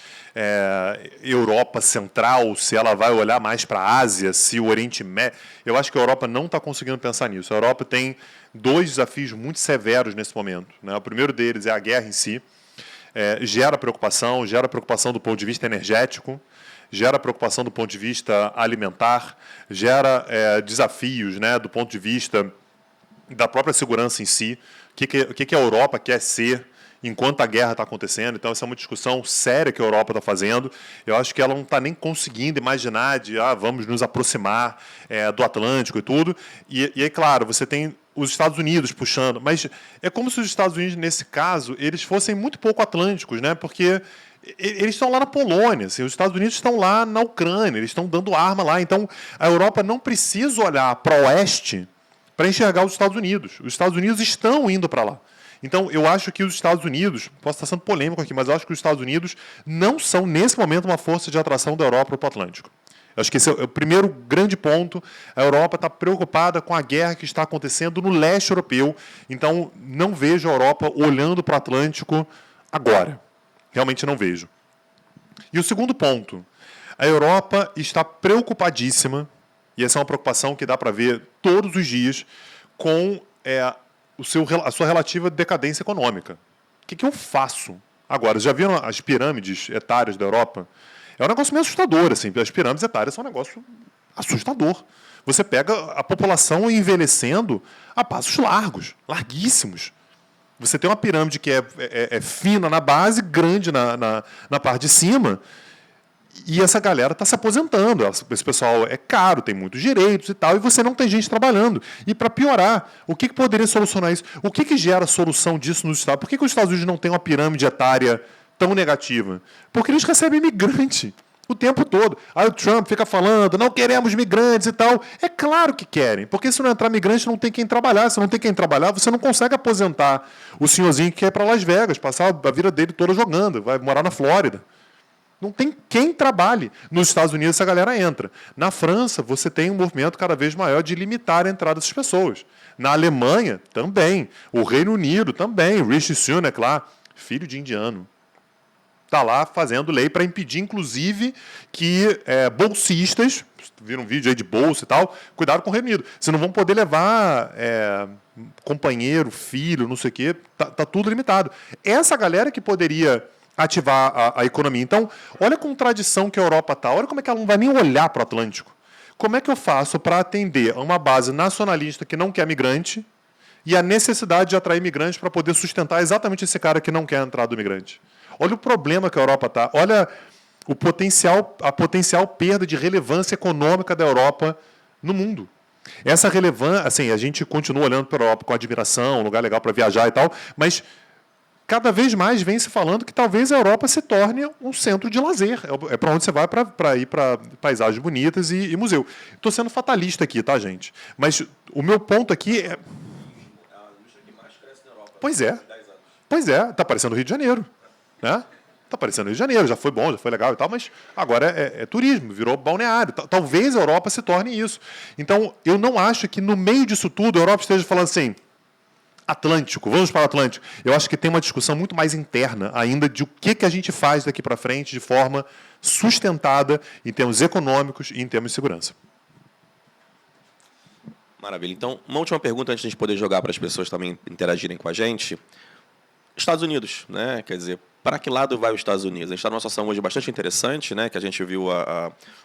Europa Central, se ela vai olhar mais para a Ásia, se o Oriente Médio... Eu acho que a Europa não está conseguindo pensar nisso. A Europa tem 2 desafios muito severos nesse momento, né? O primeiro deles é a guerra em si. Gera preocupação do ponto de vista energético, gera preocupação do ponto de vista alimentar, gera desafios, né, do ponto de vista da própria segurança em si, o que a Europa quer ser enquanto a guerra está acontecendo. Então, essa é uma discussão séria que a Europa está fazendo. Eu acho que ela não está nem conseguindo imaginar de vamos nos aproximar do Atlântico e tudo. E aí, claro, você tem os Estados Unidos puxando, mas é como se os Estados Unidos, nesse caso, eles fossem muito pouco atlânticos, né? Porque eles estão lá na Polônia, assim, os Estados Unidos estão lá na Ucrânia, eles estão dando arma lá. Então, a Europa não precisa olhar para o oeste para enxergar os Estados Unidos. Os Estados Unidos estão indo para lá. Então, eu acho que os Estados Unidos, posso estar sendo polêmico aqui, mas eu acho que os Estados Unidos não são, nesse momento, uma força de atração da Europa para o Atlântico. Eu acho que esse é o primeiro grande ponto. A Europa está preocupada com a guerra que está acontecendo no leste europeu. Então, não vejo a Europa olhando para o Atlântico agora. Realmente não vejo. E o segundo ponto. A Europa está preocupadíssima, e essa é uma preocupação que dá para ver todos os dias, com a sua relativa decadência econômica. O que eu faço agora? Já viram as pirâmides etárias da Europa? É um negócio meio assustador. Assim. As pirâmides etárias são um negócio assustador. Você pega a população envelhecendo a passos largos, larguíssimos. Você tem uma pirâmide que é fina na base, grande na parte de cima, e essa galera está se aposentando. Esse pessoal é caro, tem muitos direitos e tal, e você não tem gente trabalhando. E, para piorar, o que poderia solucionar isso? O que gera a solução disso nos Estados Unidos? Por que os Estados Unidos não têm uma pirâmide etária tão negativa? Porque eles recebem imigrante o tempo todo. Aí o Trump fica falando, não queremos migrantes e tal. É claro que querem, porque se não entrar migrante, não tem quem trabalhar. Se não tem quem trabalhar, você não consegue aposentar o senhorzinho que quer ir para Las Vegas, passar a vida dele toda jogando, vai morar na Flórida. Não tem quem trabalhe. Nos Estados Unidos, essa galera entra. Na França, você tem um movimento cada vez maior de limitar a entrada dessas pessoas. Na Alemanha, também. O Reino Unido, também. Rishi Sunak lá, filho de indiano, está lá fazendo lei para impedir, inclusive, que bolsistas, viram um vídeo aí de bolsa e tal, cuidado com o Reino Unido. Vocês não vão poder levar companheiro, filho, não sei o quê, tá tudo limitado. Essa galera que poderia ativar a economia. Então, olha a contradição que a Europa está, olha como é que ela não vai nem olhar para o Atlântico. Como é que eu faço para atender a uma base nacionalista que não quer migrante e a necessidade de atrair migrantes para poder sustentar exatamente esse cara que não quer a entrada do migrante? Olha o problema que a Europa está. Olha a potencial perda de relevância econômica da Europa no mundo. Essa relevância, assim, a gente continua olhando para a Europa com admiração, um lugar legal para viajar e tal, mas cada vez mais vem se falando que talvez a Europa se torne um centro de lazer. É para onde você vai para ir para paisagens bonitas e museu. Estou sendo fatalista aqui, tá, gente? Mas o meu ponto aqui é... A indústria que mais cresce na Europa. Pois é. Pois é. Está parecendo o Rio de Janeiro. Né? Está parecendo o Rio de Janeiro. Já foi bom, já foi legal e tal, mas agora é turismo, virou balneário. Talvez a Europa se torne isso. Então, eu não acho que no meio disso tudo a Europa esteja falando assim... Atlântico, vamos para o Atlântico. Eu acho que tem uma discussão muito mais interna ainda de o que a gente faz daqui para frente de forma sustentada em termos econômicos e em termos de segurança. Maravilha. Então, uma última pergunta antes de a gente poder jogar para as pessoas também interagirem com a gente. Estados Unidos, né? Quer dizer, para que lado vai os Estados Unidos? A gente está numa situação hoje bastante interessante, né? Que a gente viu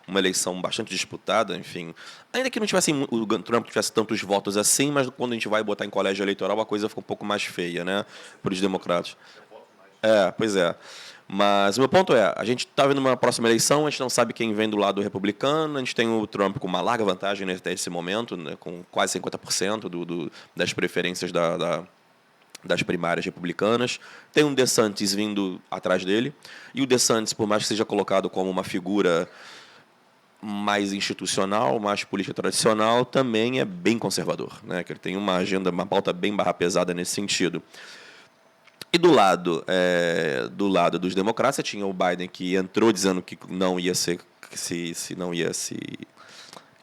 uma eleição bastante disputada, enfim. Ainda que não tivesse o Trump tivesse tantos votos assim, mas quando a gente vai botar em colégio eleitoral, a coisa fica um pouco mais feia, né? Para os democratas. Pois é. Mas o meu ponto é, a gente está vendo uma próxima eleição, a gente não sabe quem vem do lado republicano, a gente tem o Trump com uma larga vantagem até esse momento, né, com quase 50% das preferências das primárias republicanas. Tem um DeSantis vindo atrás dele. E o DeSantis, por mais que seja colocado como uma figura mais institucional, mais política tradicional, também é bem conservador, né? Que ele tem uma agenda, uma pauta bem barra pesada nesse sentido. E do lado dos democratas, você tinha o Biden, que entrou dizendo que não ia se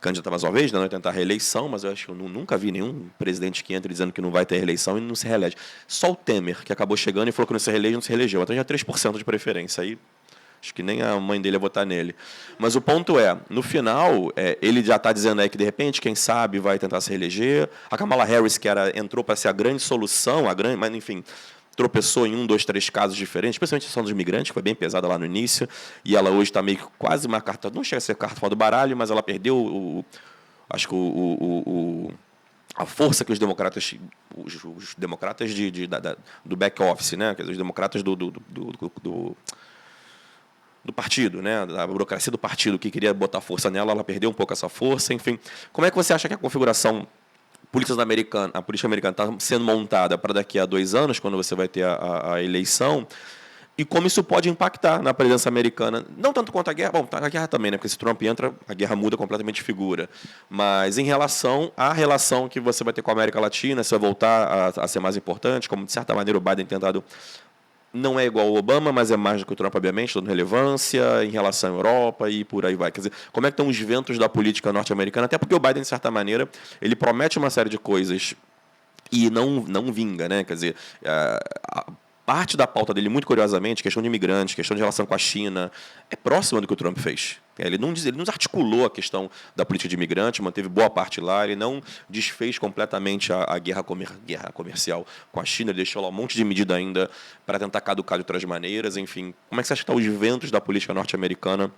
candidatar mais uma vez, não ia tentar reeleição, mas eu acho que eu nunca vi nenhum presidente que entra dizendo que não vai ter reeleição e não se reelege. Só o Temer, que acabou chegando e falou que não se reelege, não se reelegeu. Então já 3% de preferência. Aí acho que nem a mãe dele ia votar nele. Mas o ponto é, no final, ele já está dizendo aí que, de repente, quem sabe vai tentar se reeleger. A Kamala Harris, que entrou para ser a grande solução, mas, enfim, tropeçou em 1, 2, 3 casos diferentes, especialmente a questão dos imigrantes, que foi bem pesada lá no início, e ela hoje está meio que quase uma carta, não chega a ser carta fora do baralho, mas ela perdeu, acho que a força que os democratas do back office, né, quer dizer, os democratas do partido, né, da burocracia do partido que queria botar força nela, ela perdeu um pouco essa força, enfim. Como é que você acha que a configuração política americana está sendo montada para daqui a 2 anos, quando você vai ter a eleição, e como isso pode impactar na presença americana, não tanto quanto a guerra, bom, a guerra também, né, porque se Trump entra, a guerra muda completamente de figura, mas em relação à relação que você vai ter com a América Latina, se vai voltar a ser mais importante, como de certa maneira o Biden tem tentado, não é igual ao Obama, mas é mais do que o Trump, obviamente, dando relevância em relação à Europa e por aí vai. Quer dizer, como é que estão os ventos da política norte-americana? Até porque o Biden, de certa maneira, ele promete uma série de coisas e não vinga, né? Quer dizer, parte da pauta dele, muito curiosamente, questão de imigrantes, questão de relação com a China, é próxima do que o Trump fez. Ele não articulou a questão da política de imigrantes, manteve boa parte lá, ele não desfez completamente a guerra comercial com a China, ele deixou lá um monte de medida ainda para tentar caducar de outras maneiras, enfim. Como é que você acha que estão os ventos da política norte-americana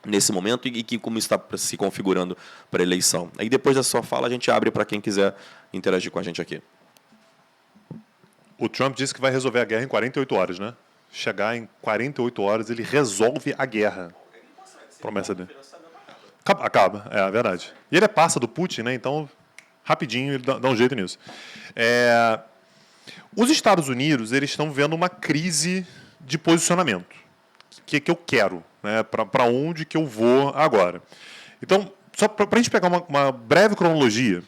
nesse momento e como isso está se configurando para a eleição? Aí depois da sua fala a gente abre para quem quiser interagir com a gente aqui. O Trump disse que vai resolver a guerra em 48 horas, né? Chegar em 48 horas, ele resolve a guerra. Promessa dele. Acaba, é verdade. E ele é parça do Putin, né? Então, rapidinho, ele dá um jeito nisso. Os Estados Unidos, eles estão vivendo uma crise de posicionamento. O que eu quero, né? Para onde que eu vou agora. Então, só para a gente pegar uma breve cronologia,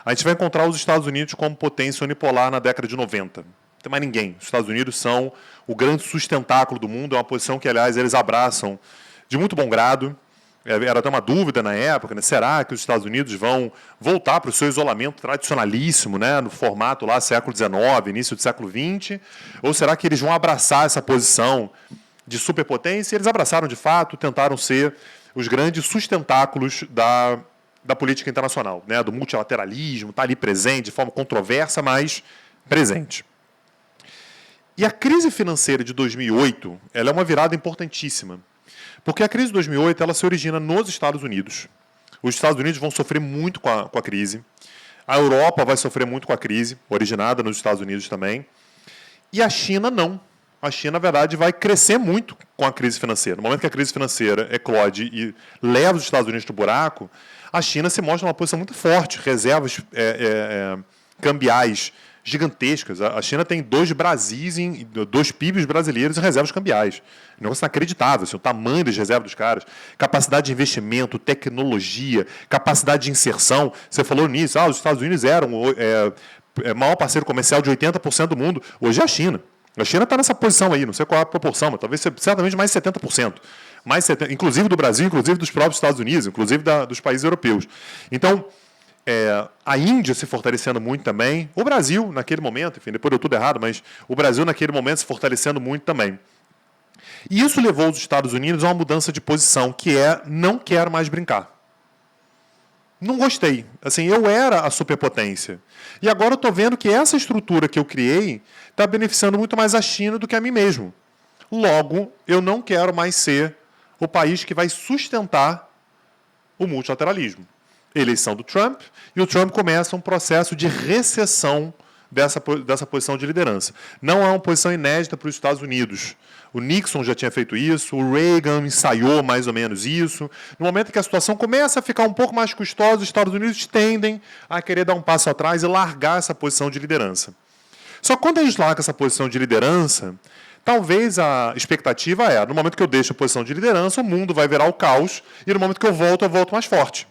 a gente vai encontrar os Estados Unidos como potência unipolar na década de 90. Não tem mais ninguém. Os Estados Unidos são o grande sustentáculo do mundo, é uma posição que, aliás, eles abraçam de muito bom grado. Era até uma dúvida na época, né? Será que os Estados Unidos vão voltar para o seu isolamento tradicionalíssimo, né? No formato lá século XIX, início do século XX? Ou será que eles vão abraçar essa posição de superpotência? E eles abraçaram, de fato, tentaram ser os grandes sustentáculos da política internacional, né, do multilateralismo, está ali presente, de forma controversa, mas presente. E a crise financeira de 2008 ela é uma virada importantíssima, porque a crise de 2008 ela se origina nos Estados Unidos. Os Estados Unidos vão sofrer muito com a crise, a Europa vai sofrer muito com a crise, originada nos Estados Unidos também, e a China não. A China, na verdade, vai crescer muito com a crise financeira. No momento que a crise financeira eclode e leva os Estados Unidos para o buraco, a China se mostra numa posição muito forte, reservas cambiais gigantescas. A China tem 2 PIBs brasileiros em reservas cambiais. Um negócio inacreditável, assim, o tamanho das reservas dos caras, capacidade de investimento, tecnologia, capacidade de inserção. Você falou nisso, os Estados Unidos eram o maior parceiro comercial de 80% do mundo. Hoje é a China. A China está nessa posição aí, não sei qual é a proporção, mas talvez certamente mais 70%. Inclusive do Brasil, inclusive dos próprios Estados Unidos, inclusive dos países europeus. Então, a Índia se fortalecendo muito também, o Brasil naquele momento, enfim, depois deu tudo errado, mas o Brasil naquele momento se fortalecendo muito também. E isso levou os Estados Unidos a uma mudança de posição, que não quero mais brincar. Não gostei. Assim, eu era a superpotência. E agora eu estou vendo que essa estrutura que eu criei está beneficiando muito mais a China do que a mim mesmo. Logo, eu não quero mais ser o país que vai sustentar o multilateralismo. Eleição do Trump, e o Trump começa um processo de recessão dessa posição de liderança. Não é uma posição inédita para os Estados Unidos. O Nixon já tinha feito isso, o Reagan ensaiou mais ou menos isso. No momento que a situação começa a ficar um pouco mais custosa, os Estados Unidos tendem a querer dar um passo atrás e largar essa posição de liderança. Só que quando eles largam essa posição de liderança, talvez a expectativa no momento que eu deixo a posição de liderança, o mundo vai virar o caos, e no momento que eu volto mais forte.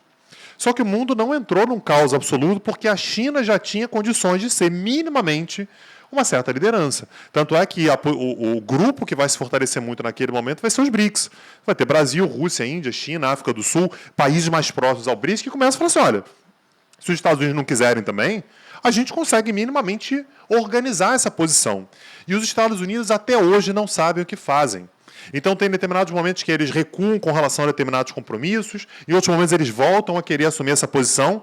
Só que o mundo não entrou num caos absoluto porque a China já tinha condições de ser minimamente uma certa liderança. Tanto é que o grupo que vai se fortalecer muito naquele momento vai ser os BRICS. Vai ter Brasil, Rússia, Índia, China, África do Sul, países mais próximos ao BRICS, que começam a falar assim, olha, se os Estados Unidos não quiserem também, a gente consegue minimamente organizar essa posição. E os Estados Unidos até hoje não sabem o que fazem. Então, tem determinados momentos que eles recuam com relação a determinados compromissos, em outros momentos eles voltam a querer assumir essa posição.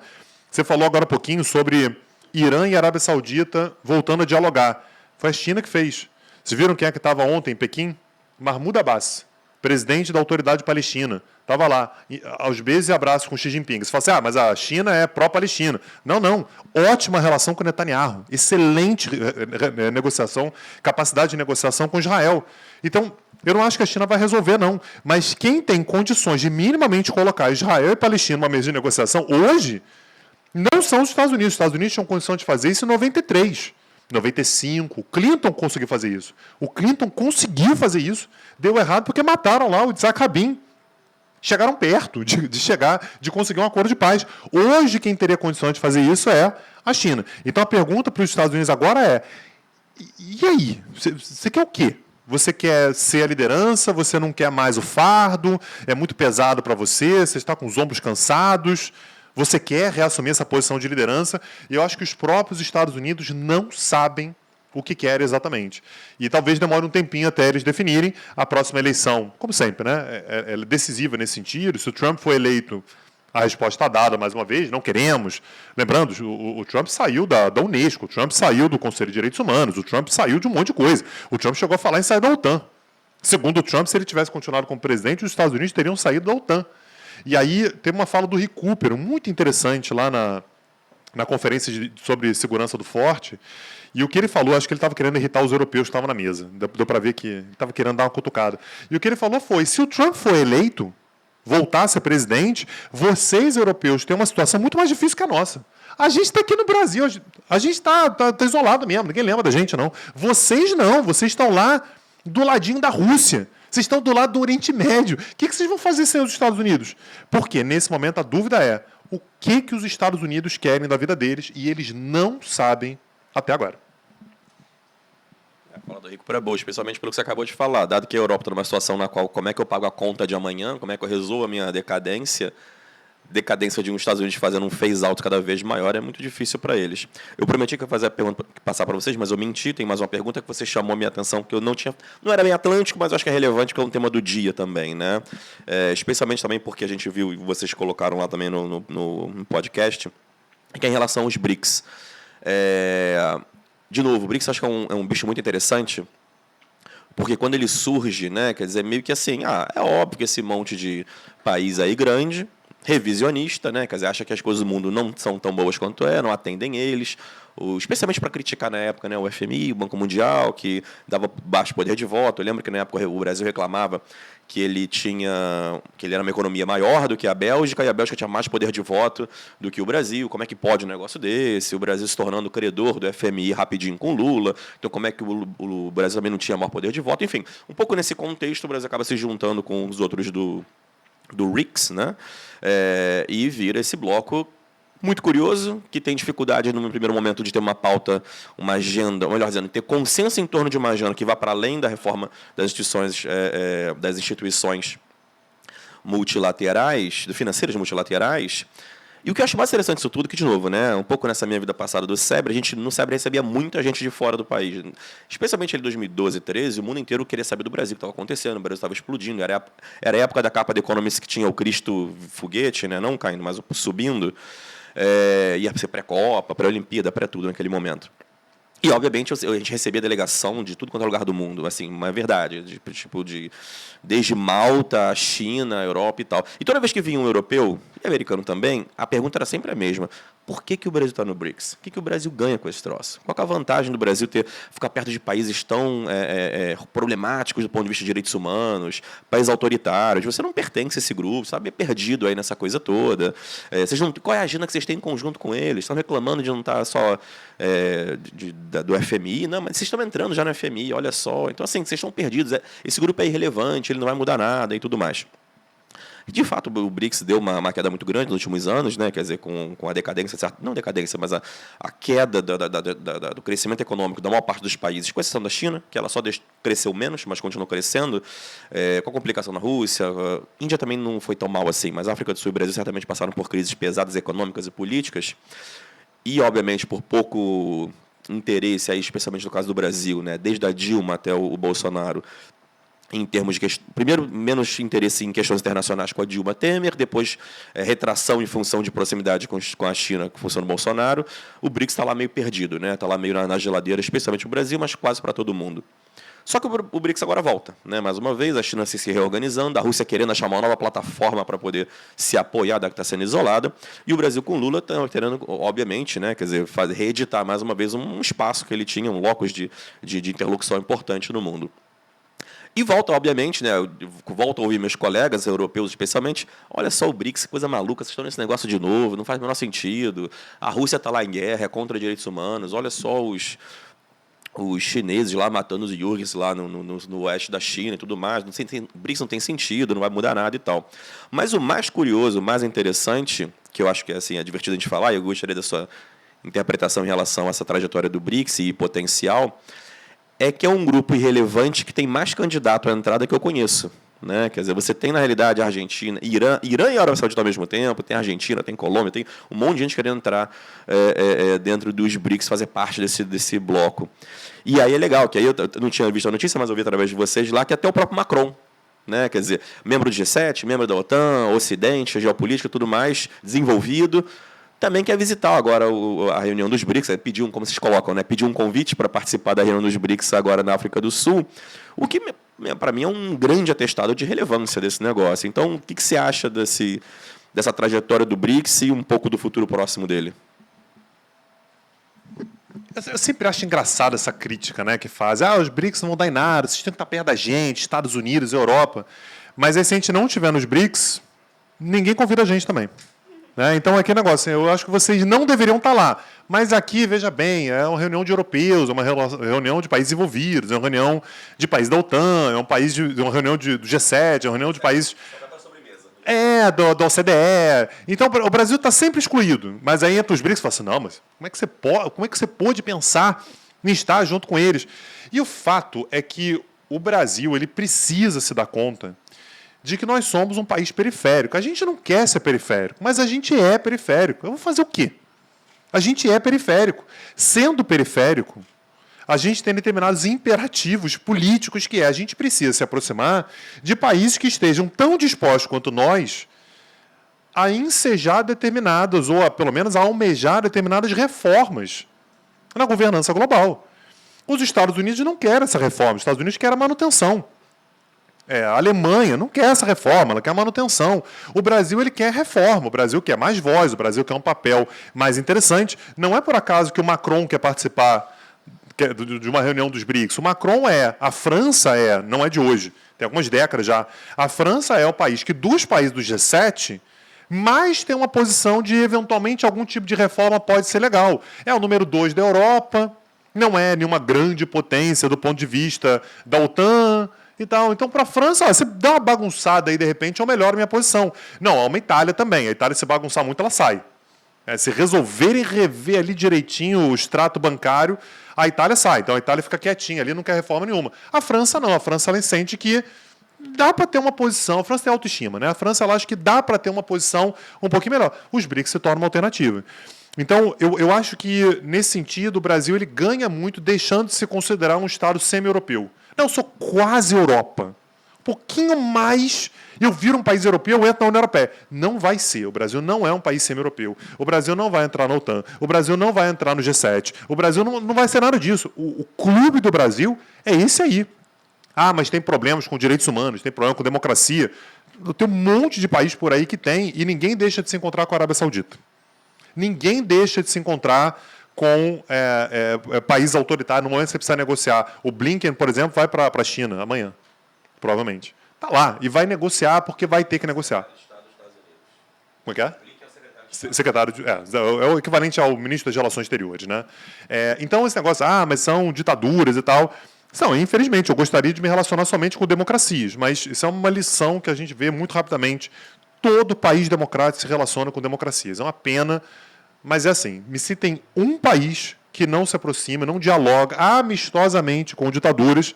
Você falou agora um pouquinho sobre Irã e Arábia Saudita voltando a dialogar. Foi a China que fez. Vocês viram quem é que estava ontem em Pequim? Mahmoud Abbas. presidente da Autoridade Palestina. Estava lá, aos beijos e abraços com Xi Jinping. Você fala assim, mas a China é pró-Palestina. Não. Ótima relação com Netanyahu. Excelente negociação, capacidade de negociação com Israel. Então, eu não acho que a China vai resolver, não. Mas quem tem condições de minimamente colocar Israel e Palestina numa mesa de negociação hoje não são os Estados Unidos. Os Estados Unidos tinham condição de fazer isso em 93. 95, o Clinton conseguiu fazer isso. O Clinton conseguiu fazer isso. Deu errado porque mataram lá o Yitzhak Rabin. Chegaram perto de conseguir um acordo de paz. Hoje, quem teria condição de fazer isso é a China. Então, a pergunta para os Estados Unidos agora é, e aí? Você quer o quê? Você quer ser a liderança? Você não quer mais o fardo? É muito pesado para você? Você está com os ombros cansados? Você quer reassumir essa posição de liderança? E eu acho que os próprios Estados Unidos não sabem o que querem exatamente. E talvez demore um tempinho até eles definirem a próxima eleição. Como sempre, né? É decisiva nesse sentido. Se o Trump for eleito, a resposta está dada mais uma vez, não queremos. Lembrando, o Trump saiu da Unesco, o Trump saiu do Conselho de Direitos Humanos, o Trump saiu de um monte de coisa. O Trump chegou a falar em sair da OTAN. Segundo o Trump, se ele tivesse continuado como presidente, os Estados Unidos teriam saído da OTAN. E aí teve uma fala do Rick Cooper, muito interessante lá na conferência sobre segurança do Forte. E o que ele falou, acho que ele estava querendo irritar os europeus que estavam na mesa. Deu para ver que ele estava querendo dar uma cutucada. E o que ele falou foi, se o Trump for eleito, voltar a ser presidente, vocês, europeus, têm uma situação muito mais difícil que a nossa. A gente está aqui no Brasil, a gente está isolado mesmo, ninguém lembra da gente, não. Vocês não, vocês estão lá do ladinho da Rússia. Vocês estão do lado do Oriente Médio. O que vocês vão fazer sem os Estados Unidos? Porque, nesse momento, a dúvida é o que os Estados Unidos querem da vida deles e eles não sabem até agora. A fala do Rico é boa, especialmente pelo que você acabou de falar. Dado que a Europa está numa situação na qual como é que eu pago a conta de amanhã, como é que eu resolvo a minha decadência de um Estados Unidos fazendo um phase-out cada vez maior, é muito difícil para eles. Eu prometi que ia fazer a pergunta, passar para vocês, mas eu menti. Tem mais uma pergunta que você chamou a minha atenção, que eu não era bem atlântico, mas eu acho que é relevante, que é um tema do dia também, né? Especialmente também porque a gente viu, e vocês colocaram lá também no podcast, que é em relação aos BRICS. De novo, o BRICS acho que é um bicho muito interessante, porque quando ele surge, né, quer dizer, meio que assim, é óbvio que esse monte de país aí grande, revisionista, né, quer dizer, acha que as coisas do mundo não são tão boas quanto não atendem eles, especialmente para criticar na época, né, o FMI, o Banco Mundial, que dava baixo poder de voto. Eu lembro que na época o Brasil reclamava que ele era uma economia maior do que a Bélgica, e a Bélgica tinha mais poder de voto do que o Brasil. Como é que pode um negócio desse? O Brasil se tornando credor do FMI rapidinho com Lula. Então, como é que o Brasil também não tinha maior poder de voto? Enfim, um pouco nesse contexto, o Brasil acaba se juntando com os outros do BRICS, né? E vira esse bloco muito curioso, que tem dificuldade, no primeiro momento, de ter uma pauta, uma agenda, ou melhor dizendo, ter consenso em torno de uma agenda que vá para além da reforma das instituições multilaterais, financeiras multilaterais. E o que eu acho mais interessante disso tudo, que, de novo, né, um pouco nessa minha vida passada do SEBRE, no SEBRE recebia muita gente de fora do país. Especialmente em 2012 e 2013, o mundo inteiro queria saber do Brasil, o que estava acontecendo, o Brasil estava explodindo. Era a época da capa da Economist que tinha o Cristo foguete, né, não caindo, mas subindo. Ia ser pré-Copa, pré-Olimpíada, pré-tudo naquele momento. E, obviamente, a gente recebia delegação de tudo quanto é lugar do mundo, assim, uma verdade, desde Malta, China, Europa e tal. E toda vez que vinha um europeu, e americano também, a pergunta era sempre a mesma. Por que o Brasil está no BRICS? O que o Brasil ganha com esse troço? Qual é a vantagem do Brasil ficar perto de países tão problemáticos do ponto de vista de direitos humanos, países autoritários? Você não pertence a esse grupo, sabe? É perdido aí nessa coisa toda. Qual é a agenda que vocês têm em conjunto com eles? Estão reclamando de não estar só do FMI? Não, mas vocês estão entrando já no FMI, olha só. Então, assim, vocês estão perdidos. Esse grupo é irrelevante, ele não vai mudar nada e tudo mais. De fato, o BRICS deu uma queda muito grande nos últimos anos, né? Quer dizer, com a decadência, não decadência, mas a queda do crescimento econômico da maior parte dos países, com exceção da China, que ela só cresceu menos, mas continuou crescendo, com a complicação na Rússia. A Índia também não foi tão mal assim, mas a África do Sul e o Brasil certamente passaram por crises pesadas econômicas e políticas, e, obviamente, por pouco interesse, aí, especialmente no caso do Brasil, né? Desde a Dilma até o Bolsonaro, em termos de primeiro, menos interesse em questões internacionais com a Dilma Temer, depois retração em função de proximidade com a China, com função do Bolsonaro. O BRICS está lá meio perdido, né? Está lá meio na geladeira, especialmente o Brasil, mas quase para todo mundo. Só que o BRICS agora volta, né? Mais uma vez, a China se reorganizando, a Rússia querendo achar uma nova plataforma para poder se apoiar da que está sendo isolada, e o Brasil com Lula está querendo, obviamente, né? Quer dizer, reeditar mais uma vez um espaço que ele tinha, um locus de interlocução importante no mundo. E volta, obviamente, né? Eu volto a ouvir meus colegas europeus, especialmente, olha só o BRICS, que coisa maluca, vocês estão nesse negócio de novo, não faz o menor sentido. A Rússia está lá em guerra, é contra direitos humanos, olha só os chineses lá matando os iugues lá no oeste da China e tudo mais. O BRICS não tem sentido, não vai mudar nada e tal. Mas o mais curioso, o mais interessante, que eu acho que assim, é divertido a gente falar, e eu gostaria da sua interpretação em relação a essa trajetória do BRICS e potencial, é que é um grupo irrelevante que tem mais candidato à entrada que eu conheço. Né? Quer dizer, você tem, na realidade, a Argentina, Irã e a Arábia Saudita ao mesmo tempo, tem a Argentina, tem Colômbia, tem um monte de gente querendo entrar dentro dos BRICS, fazer parte desse bloco. E aí é legal, que aí eu não tinha visto a notícia, mas eu vi através de vocês lá, que até o próprio Macron, né? Quer dizer, membro do G7, membro da OTAN, Ocidente, geopolítica, tudo mais, desenvolvido, também quer visitar agora a reunião dos BRICS, pediu, como vocês colocam, né, pediu um convite para participar da reunião dos BRICS agora na África do Sul, o que, para mim, é um grande atestado de relevância desse negócio. Então, o que você acha dessa trajetória do BRICS e um pouco do futuro próximo dele? Eu sempre acho engraçado essa crítica, né, que faz. Os BRICS não vão dar em nada, vocês têm que estar perto da gente, Estados Unidos, Europa. Mas aí, se a gente não estiver nos BRICS, ninguém convida a gente também. Então, aqui é negócio, eu acho que vocês não deveriam estar lá. Mas aqui, veja bem, é uma reunião de europeus, é uma reunião de países envolvidos, é uma reunião de países da OTAN, é uma reunião do G7, é uma reunião de países... da OCDE. Então, o Brasil está sempre excluído. Mas aí entra os BRICS e fala assim, não, mas como é que você pode pensar em estar junto com eles? E o fato é que o Brasil ele precisa se dar conta de que nós somos um país periférico. A gente não quer ser periférico, mas a gente é periférico. Eu vou fazer o quê? A gente é periférico. Sendo periférico, a gente tem determinados imperativos políticos que a gente precisa se aproximar de países que estejam tão dispostos quanto nós a ensejar determinadas, ou pelo menos a almejar determinadas reformas na governança global. Os Estados Unidos não querem essa reforma, os Estados Unidos querem a manutenção. A Alemanha não quer essa reforma, ela quer a manutenção. O Brasil ele quer reforma, o Brasil quer mais voz, o Brasil quer um papel mais interessante. Não é por acaso que o Macron quer participar de uma reunião dos BRICS. O Macron a França não é de hoje, tem algumas décadas já. A França é o país que, dos países do G7, mais tem uma posição de, eventualmente, algum tipo de reforma pode ser legal. É o número 2 da Europa, não é nenhuma grande potência do ponto de vista da OTAN, e tal. Então, para a França, você dá uma bagunçada aí, de repente, eu melhoro a minha posição. Não, há uma Itália também. A Itália, se bagunçar muito, ela sai. Se resolverem rever ali direitinho o extrato bancário, a Itália sai. Então, a Itália fica quietinha ali, não quer reforma nenhuma. A França não. A França, ela sente que dá para ter uma posição... A França tem autoestima, né? A França, ela acha que dá para ter uma posição um pouquinho melhor. Os BRICS se tornam uma alternativa. Então, eu acho que, nesse sentido, o Brasil ele ganha muito deixando de se considerar um Estado semi-europeu. Não, eu sou quase Europa. Um pouquinho mais, eu viro um país europeu, eu entro na União Europeia. Não vai ser. O Brasil não é um país semi-europeu. O Brasil não vai entrar na OTAN. O Brasil não vai entrar no G7. O Brasil não vai ser nada disso. O clube do Brasil é esse aí. Mas tem problemas com direitos humanos, tem problema com democracia. Tem um monte de país por aí que tem, e ninguém deixa de se encontrar com a Arábia Saudita. Ninguém deixa de se encontrar com países autoritários no momento que você precisa negociar. O Blinken, por exemplo, vai para a China amanhã, provavelmente. Está lá e vai negociar porque vai ter que negociar. Como é que é? Secretário é o equivalente ao ministro das Relações Exteriores, né? Então, esse negócio, mas são ditaduras e tal. São, infelizmente, eu gostaria de me relacionar somente com democracias, mas isso é uma lição que a gente vê muito rapidamente. Todo país democrático se relaciona com democracias. É uma pena, mas é assim, me citem um país que não se aproxima, não dialoga amistosamente com ditaduras,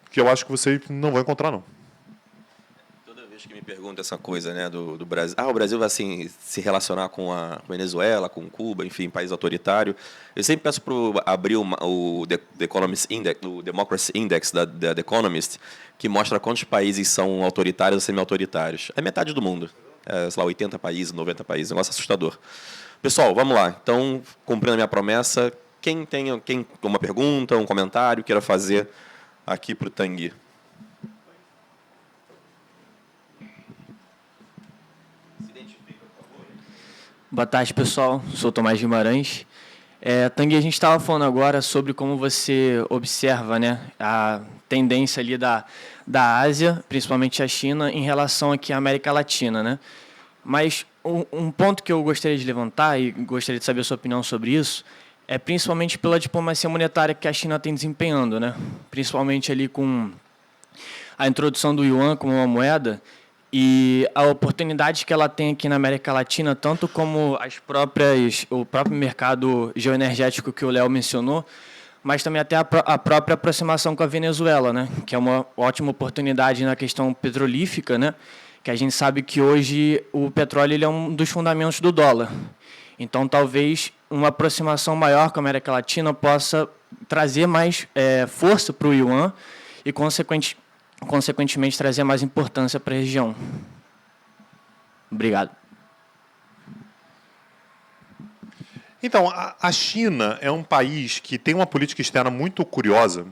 que eu acho que vocês não vão encontrar, não. Toda vez que me perguntam essa coisa, né, do Brasil, o Brasil vai assim, se relacionar com a Venezuela, com Cuba, enfim, país autoritário, eu sempre peço para abrir o The Economist Index, o Democracy Index da The Economist, que mostra quantos países são autoritários ou semi-autoritários. É metade do mundo. Sei lá, 80 países, 90 países. É um negócio assustador. Pessoal, vamos lá. Então, cumprindo a minha promessa, quem tem uma pergunta, um comentário, queira fazer aqui para o Tanguy. Boa tarde, pessoal. Sou Tomás Guimarães. Tanguy, a gente estava falando agora sobre como você observa, né, a tendência ali da Ásia, principalmente a China, em relação aqui à América Latina, né? Mas um ponto que eu gostaria de levantar, e gostaria de saber a sua opinião sobre isso, é principalmente pela diplomacia monetária que a China tem desempenhando, né? Principalmente ali com a introdução do yuan como uma moeda, e a oportunidade que ela tem aqui na América Latina, tanto como o próprio mercado geoenergético que o Léo mencionou, mas também até a própria aproximação com a Venezuela, né? Que é uma ótima oportunidade na questão petrolífica, né? Que a gente sabe que hoje o petróleo ele é um dos fundamentos do dólar. Então, talvez uma aproximação maior com a América Latina possa trazer mais força para o yuan e, consequentemente, trazer mais importância para a região. Obrigado. Então, a China é um país que tem uma política externa muito curiosa,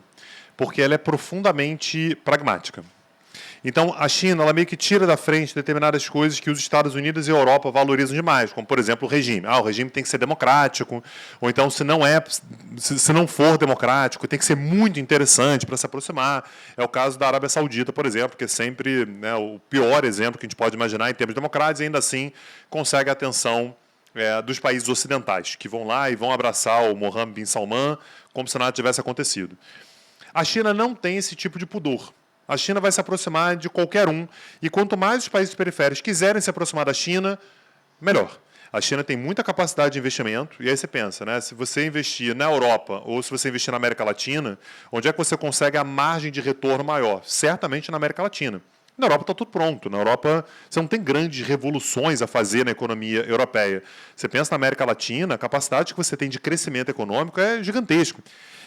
porque ela é profundamente pragmática. Então, a China ela meio que tira da frente determinadas coisas que os Estados Unidos e a Europa valorizam demais, como, por exemplo, o regime. O regime tem que ser democrático, ou então, se não for democrático, tem que ser muito interessante para se aproximar. É o caso da Arábia Saudita, por exemplo, que é sempre, né, o pior exemplo que a gente pode imaginar em termos democráticos, e ainda assim consegue a atenção dos países ocidentais, que vão lá e vão abraçar o Mohammed bin Salman como se nada tivesse acontecido. A China não tem esse tipo de pudor. A China vai se aproximar de qualquer um, e quanto mais os países periféricos quiserem se aproximar da China, melhor. A China tem muita capacidade de investimento, e aí você pensa, né, se você investir na Europa ou se você investir na América Latina, onde é que você consegue a margem de retorno maior? Certamente na América Latina. Na Europa está tudo pronto. Na Europa você não tem grandes revoluções a fazer na economia europeia. Você pensa na América Latina, a capacidade que você tem de crescimento econômico é gigantesco.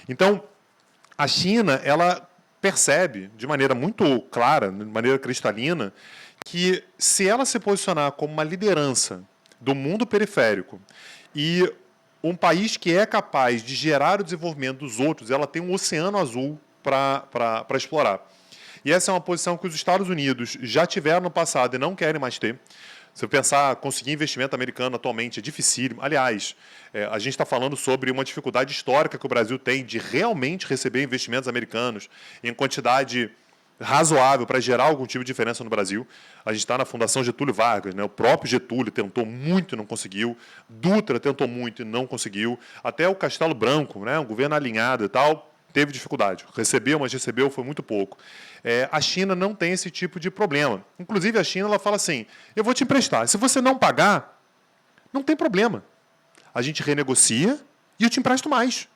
Então, a China, ela percebe de maneira muito clara, de maneira cristalina, que se ela se posicionar como uma liderança do mundo periférico e um país que é capaz de gerar o desenvolvimento dos outros, ela tem um oceano azul para explorar. E essa é uma posição que os Estados Unidos já tiveram no passado e não querem mais ter. Se eu pensar, conseguir investimento americano atualmente é dificílimo. Aliás, a gente está falando sobre uma dificuldade histórica que o Brasil tem de realmente receber investimentos americanos em quantidade razoável para gerar algum tipo de diferença no Brasil. A gente está na Fundação Getúlio Vargas, né? O próprio Getúlio tentou muito e não conseguiu. Dutra tentou muito e não conseguiu. Até o Castelo Branco, né? Um governo alinhado e tal, teve dificuldade. Recebeu, mas recebeu foi muito pouco. A China não tem esse tipo de problema. Inclusive, a China ela fala assim, eu vou te emprestar. Se você não pagar, não tem problema. A gente renegocia e eu te empresto mais.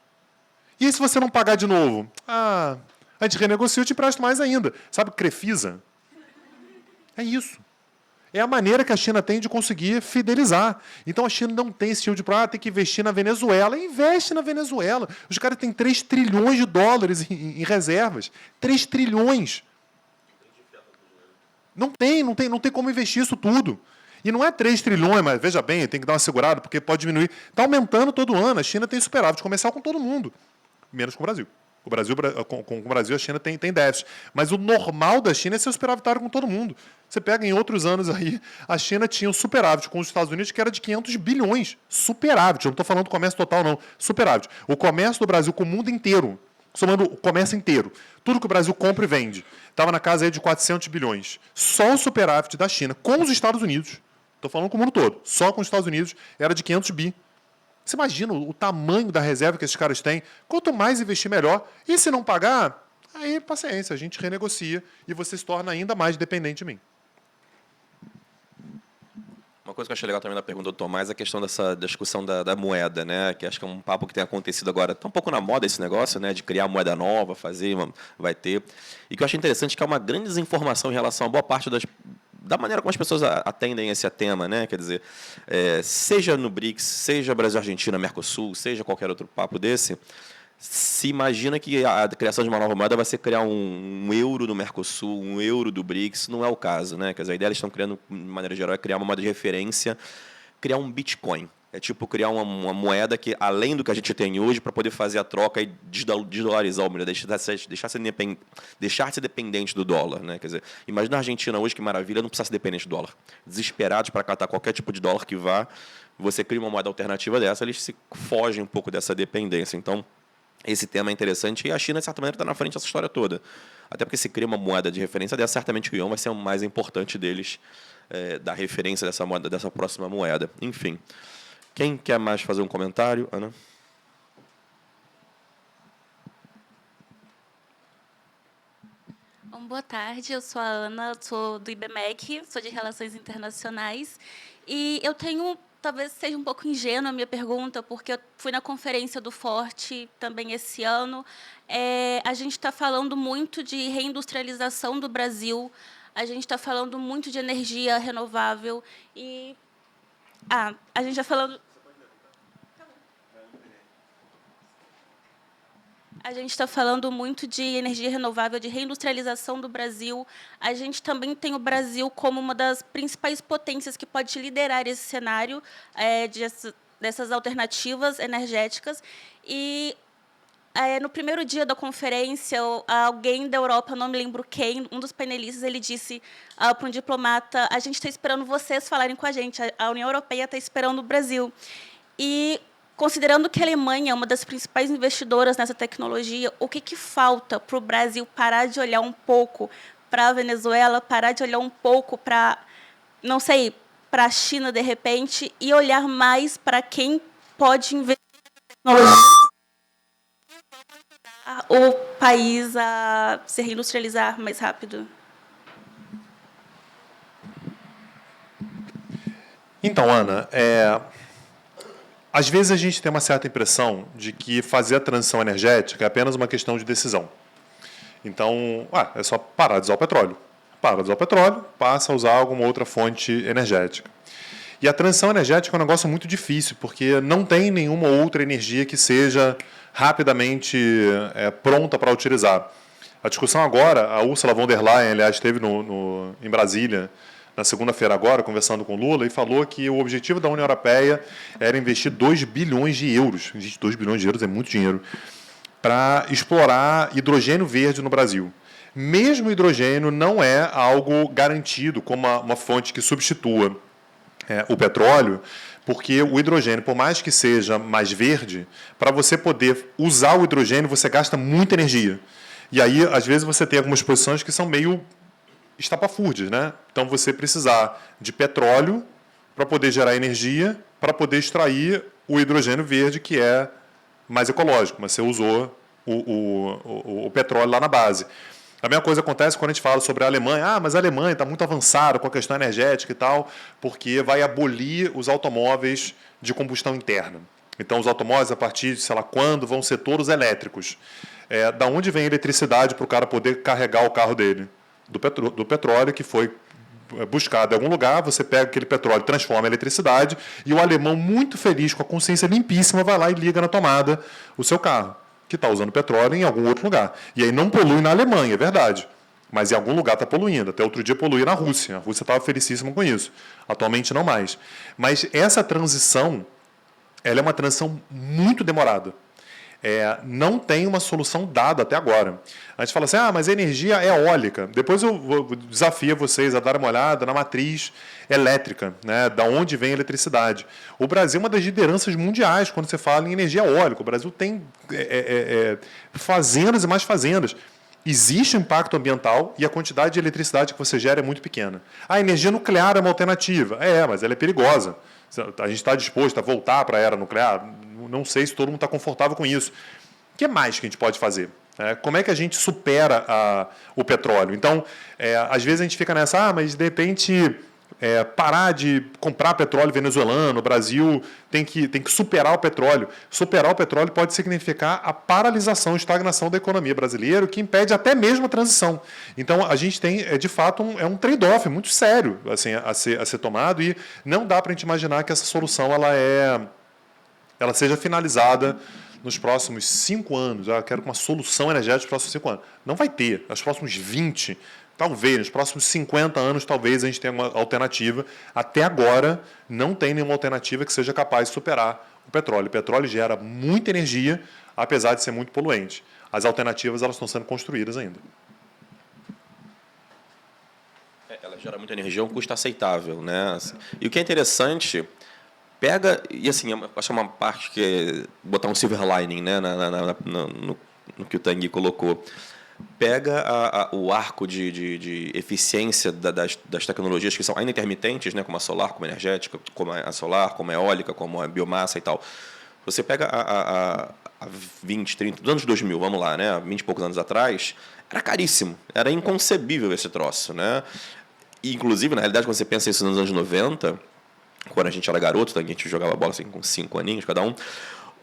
E aí, se você não pagar de novo? A gente renegocia e eu te empresto mais ainda. Sabe, Crefisa? É isso. É a maneira que a China tem de conseguir fidelizar. Então, a China não tem esse tipo de tem que investir na Venezuela. Investe na Venezuela. Os caras têm 3 trilhões de dólares em reservas. 3 trilhões. Não tem como investir isso tudo. E não é 3 trilhões, mas veja bem, tem que dar uma segurada, porque pode diminuir. Está aumentando todo ano. A China tem superávit comercial com todo mundo, menos com o Brasil. Com o Brasil, a China tem déficit. Mas o normal da China é ser superavitário com todo mundo. Você pega em outros anos aí, a China tinha um superávit com os Estados Unidos que era de 500 bilhões. Superávit. Eu não estou falando do comércio total, não. Superávit. O comércio do Brasil com o mundo inteiro, somando o comércio inteiro, tudo que o Brasil compra e vende, estava na casa aí de 400 bilhões. Só o superávit da China com os Estados Unidos, estou falando com o mundo todo, só com os Estados Unidos era de 500 bi. Você imagina o tamanho da reserva que esses caras têm? Quanto mais investir, melhor. E se não pagar, aí paciência, a gente renegocia e você se torna ainda mais dependente de mim. Uma coisa que eu achei legal também da pergunta do Tomás é a questão dessa discussão da moeda, né? Que acho que é um papo que tem acontecido agora. Está um pouco na moda esse negócio, né? De criar moeda nova, vai ter. E que eu achei interessante que é uma grande desinformação em relação a boa parte da maneira como as pessoas atendem esse tema, né? Quer dizer, seja no BRICS, seja Brasil, Argentina, Mercosul, seja qualquer outro papo desse, se imagina que a criação de uma nova moeda vai ser criar um euro do Mercosul, um euro do BRICS. Não é o caso, né? Quer dizer, a ideia eles estão criando, de maneira geral, é criar uma moeda de referência, criar um Bitcoin. É tipo criar uma moeda que, além do que a gente tem hoje, para poder fazer a troca e desdolarizar o milho, deixar de ser dependente do dólar. Né? Quer dizer, imagina a Argentina hoje, que maravilha, não precisa ser dependente do dólar. Desesperados para catar qualquer tipo de dólar que vá, você cria uma moeda alternativa dessa, eles se fogem um pouco dessa dependência. Então, esse tema é interessante e a China, de certa maneira, está na frente dessa história toda. Até porque se cria uma moeda de referência dessa, certamente o yuan vai ser o mais importante deles, da referência dessa moeda, dessa próxima moeda. Enfim. Quem quer mais fazer um comentário? Ana? Bom, boa tarde, eu sou a Ana, sou do IBMEC, sou de Relações Internacionais. E eu tenho, talvez seja um pouco ingênua a minha pergunta, porque eu fui na conferência do Forte também esse ano. A gente está falando muito de reindustrialização do Brasil, a gente está falando muito de energia renovável e... a gente está falando... A gente está falando muito de energia renovável, de reindustrialização do Brasil. A gente também tem o Brasil como uma das principais potências que pode liderar esse cenário dessas alternativas energéticas. E, no primeiro dia da conferência, alguém da Europa, não me lembro quem, um dos painelistas, ele disse para um diplomata: a gente está esperando vocês falarem com a gente, a União Europeia está esperando o Brasil. E... considerando que a Alemanha é uma das principais investidoras nessa tecnologia, o que falta para o Brasil parar de olhar um pouco para a Venezuela, parar de olhar um pouco para, não sei, para a China, de repente, e olhar mais para quem pode investir em tecnologia e ajudar o país a se reindustrializar mais rápido? Então, Ana, às vezes a gente tem uma certa impressão de que fazer a transição energética é apenas uma questão de decisão. Então, é só parar de usar o petróleo. Para de usar o petróleo, passa a usar alguma outra fonte energética. E a transição energética é um negócio muito difícil, porque não tem nenhuma outra energia que seja rapidamente pronta para utilizar. A discussão agora, a Ursula von der Leyen, aliás, esteve em Brasília, na segunda-feira agora, conversando com o Lula, e falou que o objetivo da União Europeia era investir 2 bilhões de euros. 2 bilhões de euros é muito dinheiro. Para explorar hidrogênio verde no Brasil. Mesmo o hidrogênio não é algo garantido como uma fonte que substitua o petróleo, porque o hidrogênio, por mais que seja mais verde, para você poder usar o hidrogênio, você gasta muita energia. E aí, às vezes, você tem algumas posições que são meio estapafúrdias, né? Então, você precisar de petróleo para poder gerar energia, para poder extrair o hidrogênio verde, que é mais ecológico, mas você usou o petróleo lá na base. A mesma coisa acontece quando a gente fala sobre a Alemanha. Mas a Alemanha está muito avançada com a questão energética e tal, porque vai abolir os automóveis de combustão interna. Então, os automóveis, a partir de sei lá quando, vão ser todos elétricos. Da onde vem a eletricidade para o cara poder carregar o carro dele? Do petróleo que foi buscado em algum lugar, você pega aquele petróleo, transforma em eletricidade, e o alemão, muito feliz, com a consciência limpíssima, vai lá e liga na tomada o seu carro, que está usando petróleo em algum outro lugar. E aí não polui na Alemanha, é verdade, mas em algum lugar está poluindo. Até outro dia poluía na Rússia. A Rússia estava felicíssima com isso. Atualmente não mais. Mas essa transição, ela é uma transição muito demorada. Não tem uma solução dada até agora. A gente fala assim, mas a energia é eólica. Depois eu desafio vocês a dar uma olhada na matriz elétrica, né, da onde vem a eletricidade. O Brasil é uma das lideranças mundiais quando você fala em energia eólica. O Brasil tem fazendas e mais fazendas. Existe um impacto ambiental e a quantidade de eletricidade que você gera é muito pequena. A energia nuclear é uma alternativa. Mas ela é perigosa. A gente está disposto a voltar para a era nuclear? Não sei se todo mundo está confortável com isso. O que mais que a gente pode fazer? Como é que a gente supera o petróleo? Então, às vezes a gente fica nessa, mas de repente parar de comprar petróleo venezuelano, o Brasil tem que superar o petróleo. Superar o petróleo pode significar a paralisação, estagnação da economia brasileira, o que impede até mesmo a transição. Então, a gente tem, de fato, um trade-off muito sério assim, a ser tomado, e não dá para a gente imaginar que essa solução ela seja finalizada nos próximos 5 anos. Eu quero uma solução energética nos próximos 5 anos. Não vai ter. Nos próximos 20, talvez, nos próximos 50 anos, talvez a gente tenha uma alternativa. Até agora, não tem nenhuma alternativa que seja capaz de superar o petróleo. O petróleo gera muita energia, apesar de ser muito poluente. As alternativas elas estão sendo construídas ainda. Ela gera muita energia, é um custo aceitável, né? E o que é interessante, pega, e assim, acho que é uma parte que é botar um silver lining, né, no que o Tanguy colocou. Pega o arco de eficiência das tecnologias que são ainda intermitentes, né, como a solar, como a energética, como a solar, como a eólica, como a biomassa e tal. Você pega há 20, 30, dos anos 2000, vamos lá, né, 20 e poucos anos atrás, era caríssimo, era inconcebível esse troço, né? E, inclusive, na realidade, quando você pensa isso nos anos 90, quando a gente era garoto, a gente jogava bola assim, com 5 aninhos cada um,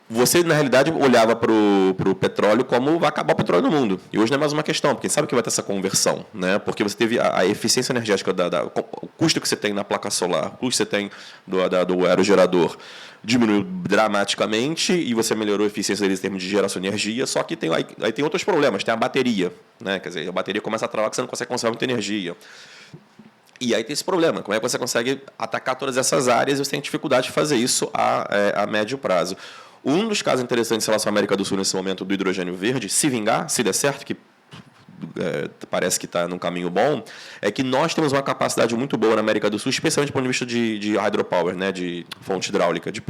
você, na realidade, olhava para o petróleo como vai acabar o petróleo no mundo. E hoje não é mais uma questão, porque sabe que vai ter essa conversão, né? Porque você teve a eficiência energética, o custo que você tem na placa solar, o custo que você tem do aerogerador, diminuiu dramaticamente e você melhorou a eficiência deles em termos de geração de energia, só que aí tem outros problemas. Tem a bateria, né? Quer dizer, a bateria começa a travar que você não consegue conservar muita energia. E aí tem esse problema, como é que você consegue atacar todas essas áreas e você tem dificuldade de fazer isso a médio prazo. Um dos casos interessantes em relação à América do Sul nesse momento do hidrogênio verde, se vingar, se der certo, que parece que está num caminho bom, é que nós temos uma capacidade muito boa na América do Sul, especialmente do ponto de vista de hydropower, né, de fonte hidráulica, de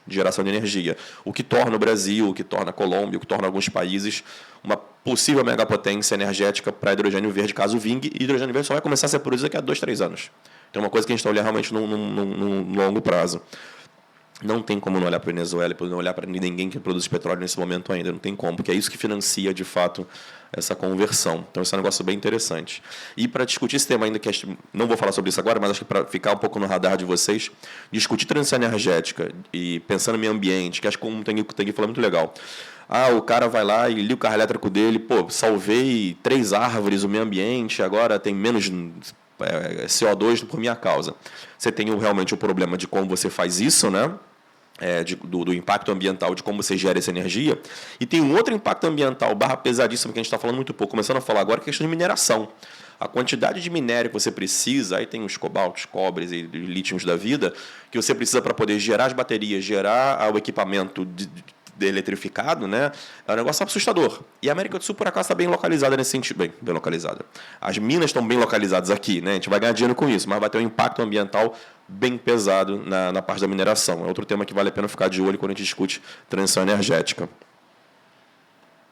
geração de energia. O que torna o Brasil, o que torna a Colômbia, o que torna alguns países uma possível megapotência energética para hidrogênio verde, caso vingue, e hidrogênio verde só vai começar a ser produzido daqui a 2, 3 anos. Então é uma coisa que a gente está olhando realmente num longo prazo. Não tem como não olhar para a Venezuela e não olhar para ninguém que produz petróleo nesse momento ainda. Não tem como, porque é isso que financia, de fato, essa conversão. Então, esse é um negócio bem interessante. E para discutir esse tema ainda, que não vou falar sobre isso agora, mas acho que para ficar um pouco no radar de vocês, discutir transição energética e pensando no meio ambiente, que acho que como o Tanguy falou, é muito legal. O cara vai lá e liga o carro elétrico dele, salvei 3 árvores, o meio ambiente, agora tem menos CO2 por minha causa. Você tem realmente o problema de como você faz isso, né? Do impacto ambiental, de como você gera essa energia. E tem um outro impacto ambiental pesadíssimo que a gente está falando muito pouco, começando a falar agora, que é a questão de mineração. A quantidade de minério que você precisa, aí tem os cobaltos, cobres e lítios da vida, que você precisa para poder gerar as baterias, gerar o equipamento eletrificado, né? É um negócio assustador. E a América do Sul, por acaso, está bem localizada nesse sentido. Bem localizada. As minas estão bem localizadas aqui, né? A gente vai ganhar dinheiro com isso, mas vai ter um impacto ambiental bem pesado na parte da mineração. É outro tema que vale a pena ficar de olho quando a gente discute transição energética.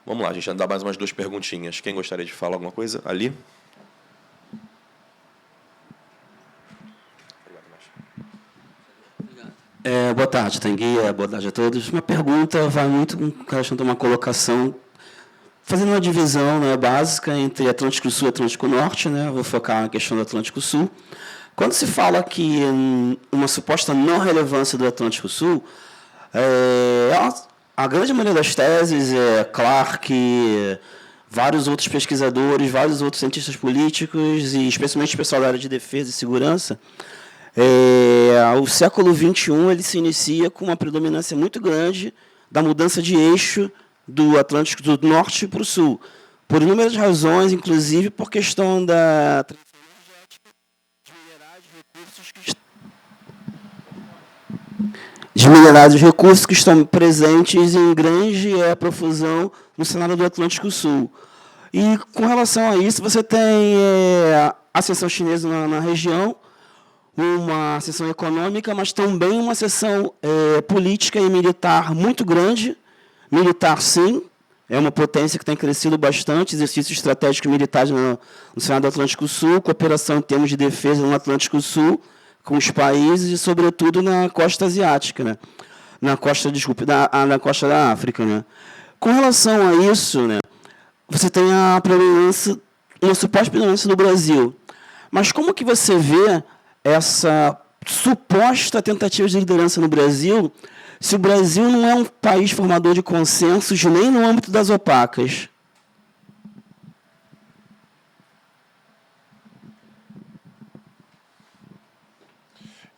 Vamos lá, a gente vai dar mais umas 2 perguntinhas. Quem gostaria de falar alguma coisa? Ali? Boa tarde, Tanguy. Boa tarde a todos. Minha pergunta vai muito com relação a uma colocação, fazendo uma divisão, né, básica entre Atlântico Sul e Atlântico Norte, né? Vou focar na questão do Atlântico Sul. Quando se fala que uma suposta não relevância do Atlântico Sul, a grande maioria das teses é Clark, vários outros pesquisadores, vários outros cientistas políticos e especialmente o pessoal da área de defesa e segurança. O século XXI ele se inicia com uma predominância muito grande da mudança de eixo do Atlântico do Norte para o Sul, por inúmeras razões, inclusive por questão da transição energética, de minerais e recursos que estão presentes em grande profusão no cenário do Atlântico Sul. E, com relação a isso, você tem a ascensão chinesa na região, uma ascensão econômica, mas também uma ascensão política e militar muito grande. Militar, sim, é uma potência que tem crescido bastante, exercícios estratégicos militares no cenário do Atlântico Sul, cooperação em termos de defesa no Atlântico Sul, com os países e, sobretudo, na costa asiática, né? na costa da África. Né? Com relação a isso, né, você tem uma suposta predominância do Brasil. Mas como que você vê essa suposta tentativa de liderança no Brasil, se o Brasil não é um país formador de consensos nem no âmbito das opacas?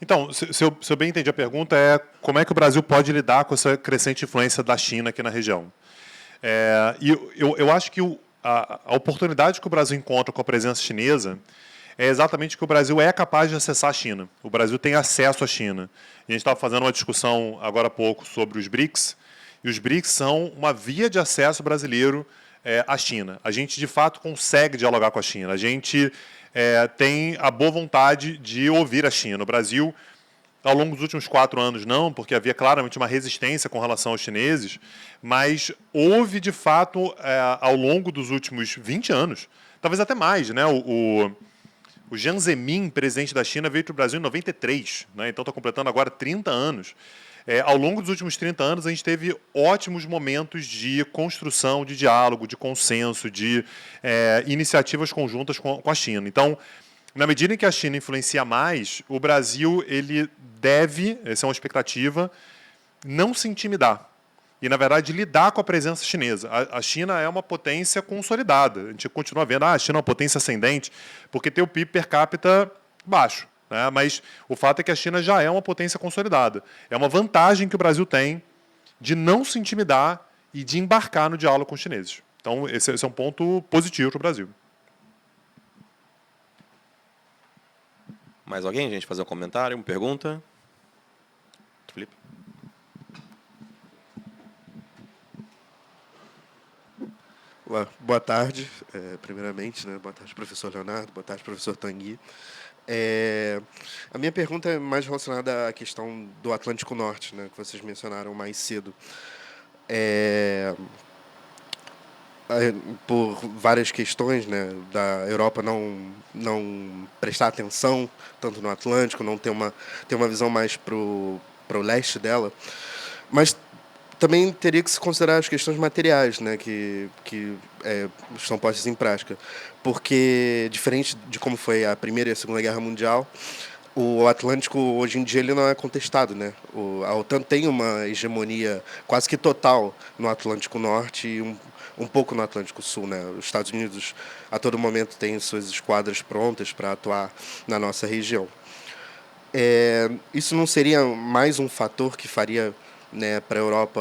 Então, se eu bem entendi a pergunta, é como é que o Brasil pode lidar com essa crescente influência da China aqui na região. E eu acho que a oportunidade que o Brasil encontra com a presença chinesa é exatamente que o Brasil é capaz de acessar a China. O Brasil tem acesso à China. E a gente estava fazendo uma discussão agora há pouco sobre os BRICS, e os BRICS são uma via de acesso brasileiro à China. A gente, de fato, consegue dialogar com a China. A gente tem a boa vontade de ouvir a China. O Brasil, ao longo dos últimos 4 anos, não, porque havia claramente uma resistência com relação aos chineses, mas houve, de fato, ao longo dos últimos 20 anos, talvez até mais, né? O Jiang Zemin, presidente da China, veio para o Brasil em 93, né? Então está completando agora 30 anos. Ao longo dos últimos 30 anos, a gente teve ótimos momentos de construção, de diálogo, de consenso, de iniciativas conjuntas com a China. Então, na medida em que a China influencia mais, o Brasil ele deve, essa é uma expectativa, não se intimidar. E, na verdade, lidar com a presença chinesa. A China é uma potência consolidada. A gente continua vendo a China é uma potência ascendente, porque tem o PIB per capita baixo. Né? Mas o fato é que a China já é uma potência consolidada. É uma vantagem que o Brasil tem de não se intimidar e de embarcar no diálogo com os chineses. Então, esse é um ponto positivo para o Brasil. Mais alguém, gente? Fazer um comentário, uma pergunta? Felipe? Boa tarde, primeiramente, né? Boa tarde, professor Leonardo, boa tarde, professor Tanguy. A minha pergunta é mais relacionada à questão do Atlântico Norte, né, que vocês mencionaram mais cedo. Por várias questões, né, da Europa não prestar atenção tanto no Atlântico, não ter uma visão mais pro leste dela, mas também teria que se considerar as questões materiais, né, que estão postas em prática. Porque, diferente de como foi a Primeira e a Segunda Guerra Mundial, o Atlântico, hoje em dia, ele não é contestado. Né? A OTAN tem uma hegemonia quase que total no Atlântico Norte e um pouco no Atlântico Sul. Né? Os Estados Unidos, a todo momento, têm suas esquadras prontas para atuar na nossa região. Isso não seria mais um fator que faria, né, para a Europa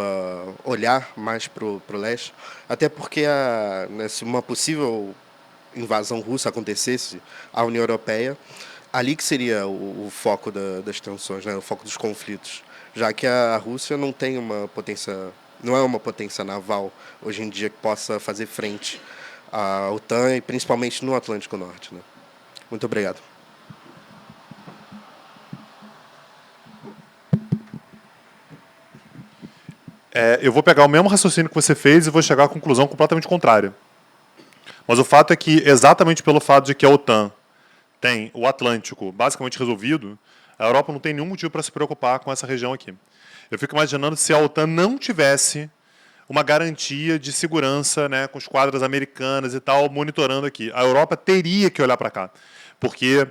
olhar mais para o leste, até porque se uma possível invasão russa acontecesse, a União Europeia, ali que seria o foco das tensões, né, o foco dos conflitos, já que a Rússia não tem não é uma potência naval hoje em dia que possa fazer frente à OTAN e principalmente no Atlântico Norte. Né? Muito obrigado. Eu vou pegar o mesmo raciocínio que você fez e vou chegar à conclusão completamente contrária. Mas o fato é que, exatamente pelo fato de que a OTAN tem o Atlântico basicamente resolvido, a Europa não tem nenhum motivo para se preocupar com essa região aqui. Eu fico imaginando se a OTAN não tivesse uma garantia de segurança, né, com esquadras americanas e tal, monitorando aqui. A Europa teria que olhar para cá, porque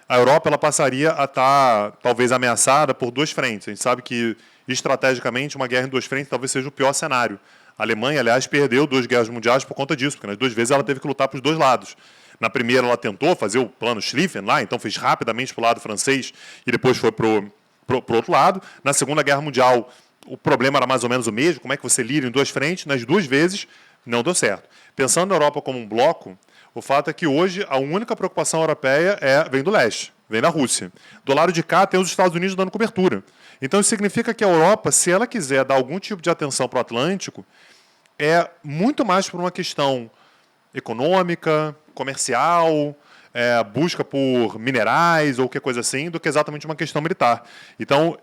a Europa ela passaria a estar, talvez, ameaçada por 2 frentes. A gente sabe que, estrategicamente, uma guerra em 2 frentes talvez seja o pior cenário. A Alemanha, aliás, perdeu 2 guerras mundiais por conta disso, porque nas 2 vezes ela teve que lutar para os 2 lados. Na primeira, ela tentou fazer o plano Schlieffen lá, então fez rapidamente para o lado francês e depois foi para o outro lado. Na Segunda Guerra Mundial, o problema era mais ou menos o mesmo, como é que você lida em 2 frentes, nas 2 vezes não deu certo. Pensando na Europa como um bloco, o fato é que hoje a única preocupação europeia vem do leste, vem da Rússia. Do lado de cá tem os Estados Unidos dando cobertura. Então isso significa que a Europa, se ela quiser dar algum tipo de atenção para o Atlântico, é muito mais por uma questão econômica, comercial, busca por minerais ou qualquer coisa assim, do que exatamente uma questão militar. Então,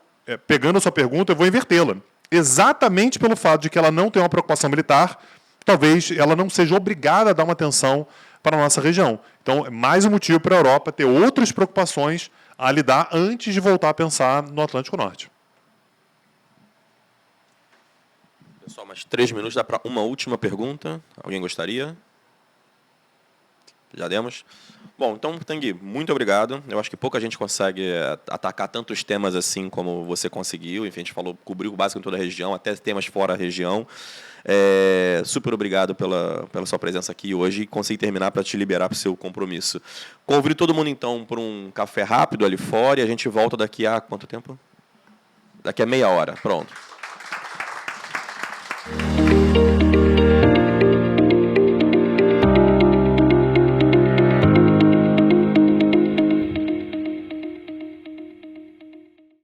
pegando a sua pergunta, eu vou invertê-la. Exatamente pelo fato de que ela não tem uma preocupação militar, talvez ela não seja obrigada a dar uma atenção para a nossa região. Então, é mais um motivo para a Europa ter outras preocupações a lidar antes de voltar a pensar no Atlântico Norte. Pessoal, mais 3 minutos, dá para uma última pergunta. Alguém gostaria? Já demos? Bom, então, Tanguy, muito obrigado. Eu acho que pouca gente consegue atacar tantos temas assim como você conseguiu. Enfim, a gente cobriu basicamente toda a região, até temas fora a região. Super obrigado pela sua presença aqui hoje e consegui terminar para te liberar para o seu compromisso. Convido todo mundo, então, para um café rápido ali fora e a gente volta daqui a quanto tempo? Daqui a meia hora. Pronto.